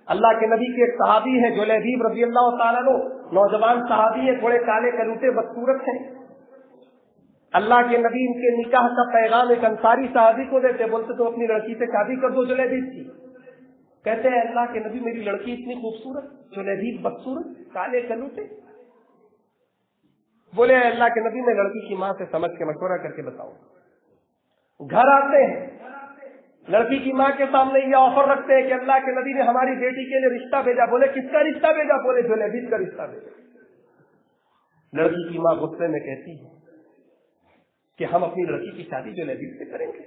اللہ کے نبی کے ایک صحابی ہیں جلیبیب رضی اللہ تعالیٰ عنہ، نوجوان صحابی ہیں، تھوڑے کالے کلوٹے بدصورت ہیں. اللہ کے نبی ان کے نکاح کا پیغام ایک انصاری صحابی کو دیتے، بولتے تو اپنی لڑکی سے شادی کر دو. جلیبیب کی کہتے ہیں اللہ کے نبی میری لڑکی اتنی خوبصورت، جلیبیب بدصورت کالے کلوٹے. بولے اللہ کے نبی میں لڑکی کی ماں سے سمجھ کے مشورہ کر کے بتاؤں. گھر آتے ہیں، لڑکی کی ماں کے سامنے یہ آفر رکھتے ہیں کہ اللہ کے نبی نے ہماری بیٹی کے لیے رشتہ بھیجا. بولے کس کا رشتہ بھیجا؟ بولے جلیبیب کا رشتہ بھیجا. لڑکی کی ماں غصے میں کہتی ہے کہ ہم اپنی لڑکی کی شادی جلیبیب سے کریں گے؟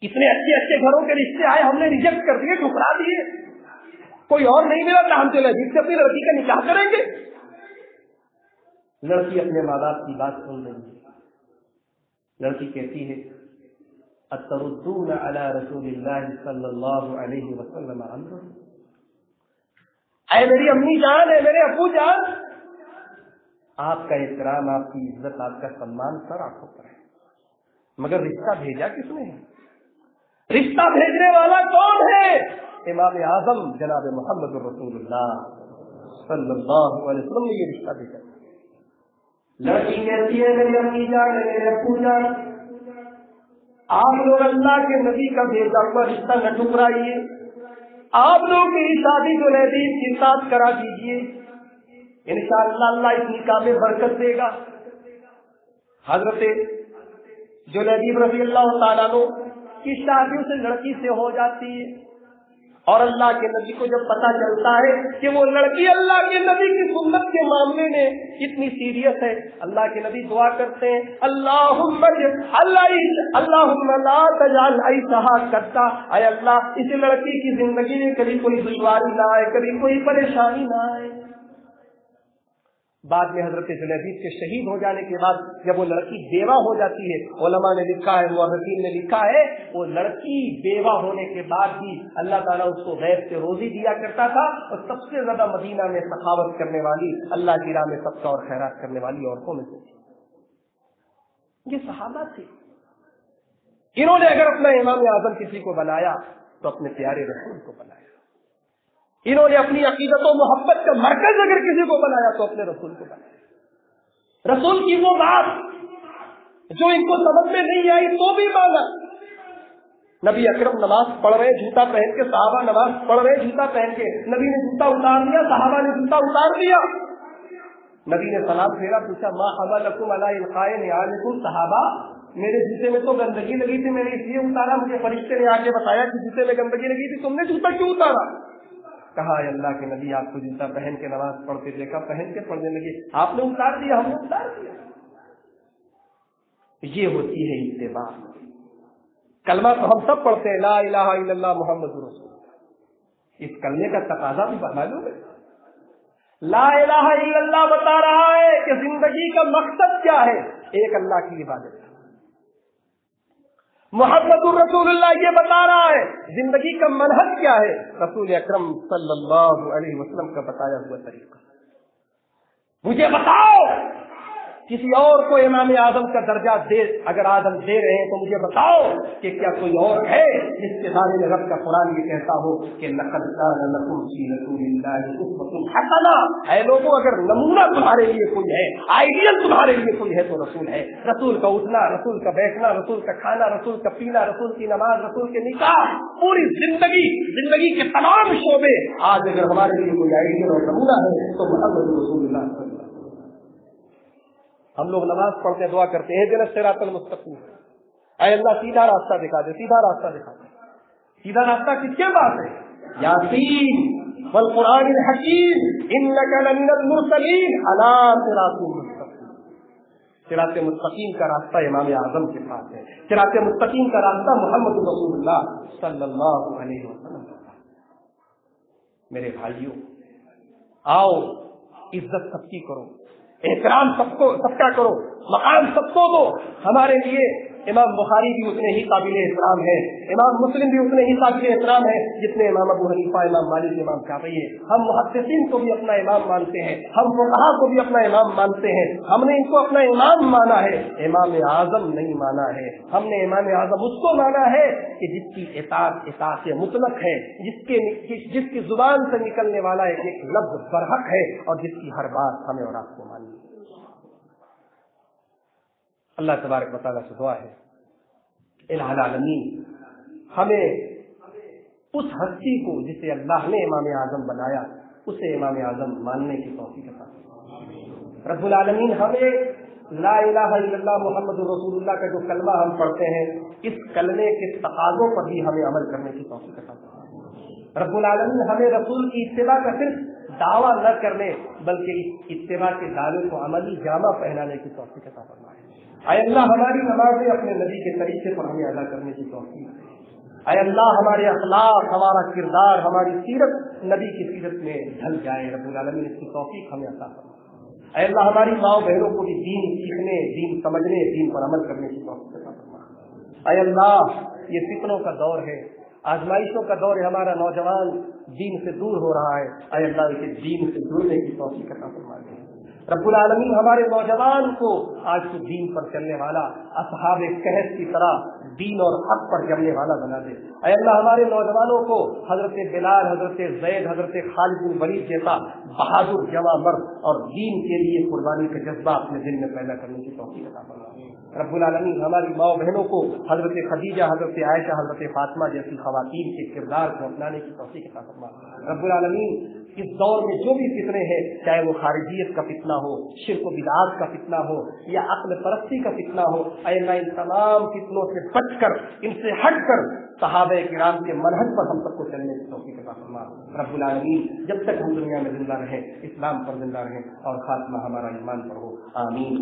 اتنے اچھے اچھے گھروں کے رشتے آئے، ہم نے ریجیکٹ کر دیے، ٹھکرا دیے. کوئی اور نہیں ملا تو ہم جلیبیب سے اپنی لڑکی کا نکاح کریں گے؟ لڑکی اپنے ماں باپ کی بات سن رہی ہے. لڑکی کہتی ہے اتردون علی رسول اللہ صلی اللہ علیہ وسلم امرا، اے میری امی جان، اے میرے ابو جان، آپ کا احترام، آپ کی عزت، آپ کا سمان سر آنکھوں پر ہے، مگر رشتہ بھیجا کس نے ہے؟ رشتہ بھیجنے والا کون ہے؟ امام اعظم جناب محمد رسول اللہ صلی اللہ علیہ وسلم نے یہ رشتہ بھیجا. لڑکی کہتی ہے میری امی جان، میرے ابو جان، آپ لوگ اللہ کے نبی کا بھیجا ہوا رشتہ نہ ٹکرائیے، آپ لوگ میری شادی جلیبیب کے ساتھ کرا دیجیے، انشاءاللہ اللہ اس نکاح میں برکت دے گا. حضرت جلیبیب رضی اللہ تعالیٰ عنہ کی شادی سے لڑکی سے ہو جاتی ہے، اور اللہ کے نبی کو جب پتا چلتا ہے کہ وہ لڑکی اللہ کے نبی کی سنت کے معاملے میں اتنی سیریس ہے، اللہ کے نبی دعا کرتے ہیں اللہم لا تجعل عیشہا قدا، اے اللہ اس لڑکی کی زندگی میں کبھی کوئی دشواری نہ آئے، کبھی کوئی پریشانی نہ آئے. بعد میں حضرت جلیبیب کے شہید ہو جانے کے بعد جب وہ لڑکی بیوہ ہو جاتی ہے، علماء نے لکھا ہے، مورخین نے لکھا ہے، وہ لڑکی بیوہ ہونے کے بعد بھی اللہ تعالیٰ اس کو غیب سے روزی دیا کرتا تھا، اور سب سے زیادہ مدینہ میں سخاوت کرنے والی، اللہ کی راہ میں صدقہ اور خیرات کرنے والی عورتوں میں سے تھی. یہ صحابہ تھے. انہوں نے اگر اپنا امام اعظم کسی کو بنایا تو اپنے پیارے رسول کو بنایا. انہوں نے اپنی عقیدت و محبت کا مرکز اگر کسی کو بنایا تو اپنے رسول کو بنایا. رسول کی وہ بات جو ان کو سمجھ میں نہیں آئی تو بھی مانا. نبی اکرم نماز پڑھ رہے جوتا پہن کے، صحابہ نماز پڑھ رہے جوتا پہن کے، نبی نے جوتا اتار دیا، صحابہ نے جوتا اتار دیا. نبی نے سلام پھیرا، پوچھا ما حملکم علی القاء نعالکم، صحابہ میرے جوتے میں تو گندگی لگی تھی، میں نے اس لیے اتارا، مجھے فرشتے نے آ کے بتایا کہ جوتے میں گندگی لگی تھی، تم نے جوتا کیوں اتارا؟ کہا اللہ کے نبی آپ کو جوتا پہن کے نماز پڑھتے دیکھا، پہن کے پڑھنے لگے، آپ نے اتار دیا، ہم نے اتار دیا. یہ ہوتی ہے اتباع. کلمہ تو ہم سب پڑھتے ہیں، لا الہ الا اللہ محمد رسول اللہ. اس کلمے کا تقاضا بھی معلوم ہے. لا الہ الا اللہ بتا رہا ہے کہ زندگی کا مقصد کیا ہے، ایک اللہ کی عبادت. محمد الرسول اللہ یہ بتا رہا ہے زندگی کا منہج کیا ہے، رسول اکرم صلی اللہ علیہ وسلم کا بتایا ہوا طریقہ. مجھے بتاؤ کسی اور کو امام اعظم کا درجہ دے، اگر اعظم دے رہے ہیں تو مجھے بتاؤ کہ کیا کوئی اور ہے جس کے بارے میں رب کا قرآن یہ کہتا ہو کہ لقد کان لکم فی رسول اللہ اسوۃ حسنہ. اے لوگوں اگر نمونہ تمہارے لیے کوئی ہے، آئیڈیل تمہارے لیے کوئی ہے تو رسول ہے. رسول کا اٹھنا، رسول کا بیٹھنا، رسول کا کھانا، رسول کا پینا، رسول کی نماز، رسول کے نکاح، پوری زندگی کے تمام شعبے آج اگر ہمارے لیے کوئی آئیڈیل اور نمونہ ہے تو محمد رسول اللہ صلی اللہ علیہ وسلم. ہم لوگ نماز پڑھتے دعا کرتے ہیں اہدنا الصراط المستقیم، اے اللہ سیدھا راستہ دکھا دے، سیدھا راستہ دکھا دے. سیدھا راستہ کس کے پاس ہے؟ یاسین والقرآن الحکیم انک لمن المرسلین علی صراط مستقیم. सिरात मुस्तकीम का रास्ता इमाम आजम के पास है, सिरात मुस्तकीम का रास्ता मोहम्मद रसूलुल्लाह सल्लल्लाहु अलैहि वसल्लम का है। मेरे भाइयों, आओ इज्जत सबकी करो, एहतराम सबका करो, मकाम सबको दो। हमारे लिए इमाम बुखारी भी उतने ही काबिल एहतराम है, इमाम मुस्लिम भी उतने ही काबिल एहतराम है जितने इमाम अबू हनीफा, इमाम मालिक, इमाम शाफी है। हम मुहद्दिसीन को भी अपना इमाम मानते हैं, हम फुक़हा को भी अपना इमाम मानते हैं। हमने इनको अपना इमाम माना है, इमाम आजम नहीं माना है। हमने इमाम आजम उसको माना है कि जिसकी इताअत मुतलक है, जिसकी जुबान से निकलने वाला एक लफ्ज़ बरहक है और जिसकी हर बात हमें और आपको माननी है। अल्लाह तबारक व तआला से दुआ है, इलाहुल आलमीन हमें उस हस्ती को जिसे अल्लाह ने इमाम आजम बनाया, उसे इमाम आजम मानने की तौफीक अता फरमाए। रब्बुल आलमीन हमें ला इलाहा इल्लल्लाह मुहम्मदुर रसूलुल्लाह का जो कलमा हम पढ़ते हैं, इस कलमे के तकाज़ों पर भी हमें अमल करने की तौफीक अता फरमाए। रब्बुल आलमीन हमें रसूल की इत्तिबा का सिर्फ दावा न करने बल्कि इस इत्तिबा के दावे को अमली जामा पहनाने की तौफीक अता फरमाए। ऐ अल्लाह हमारी नमाज़ें अपने नबी के तरीके पर हमें अदा करने की तौफीक दे। ऐ अल्लाह हमारे अखलाक, हमारा किरदार, हमारी सीरत नबी की सीरत में ढल जाए। रब्बुल आलमीन इसकी तौफीक हमें अता फरमाए। ऐ अल्लाह हमारी माँ बहनों को भी दीन सीखने, दीन समझने, दीन पर अमल करने की तौफीक अता फरमाए। ऐ अल्लाह ये फितनों का दौर है, आजमाइशों का दौर है, हमारा नौजवान दीन से दूर हो रहा है। ऐ अल्लाह इसे दीन से जुड़ने की तौफीक अता फरमाए। रब्बुल आलमीन हमारे नौजवान को आज तो दीन पर चलने वाला, असहाब कहफ की तरह दीन और हक पर जमने वाला बना दे। ऐ अल्लाह हमारे नौजवानों को हजरत बिलाल, हजरत ज़ैद, हजरत खालिद बिन वलीद जैसा बहादुर जवां मर्द और दीन के लिए कुर्बानी का जज्बा अपने दिल में पैदा करने की तौफीक अता फरमाए। रब्बुल आलमीन हमारी माँ बहनों को हजरत खदीजा, हजरत आयशा, हजरत फातिमा जैसी खवातीन के किरदार को अपनाने की तौफीक अता फरमाए। रब्बुल आलमीन इस दौर में जो भी फितने हैं, चाहे वो खारिजियत का फितना हो, शिर्क व बिदअत का फितना हो या अक्ल परस्ती का फितना हो, ऐ अल्लाह इन तमाम फितनों से बचकर, इनसे हटकर सहाबे किराम के मनहज पर हम सबको चलने की तौफीक अता फरमा। रब्बुल आलमीन जब तक हम दुनिया में जिंदा रहें, इस्लाम पर जिंदा रहें और खात्मा हमारा ईमान पर हो। आमीन।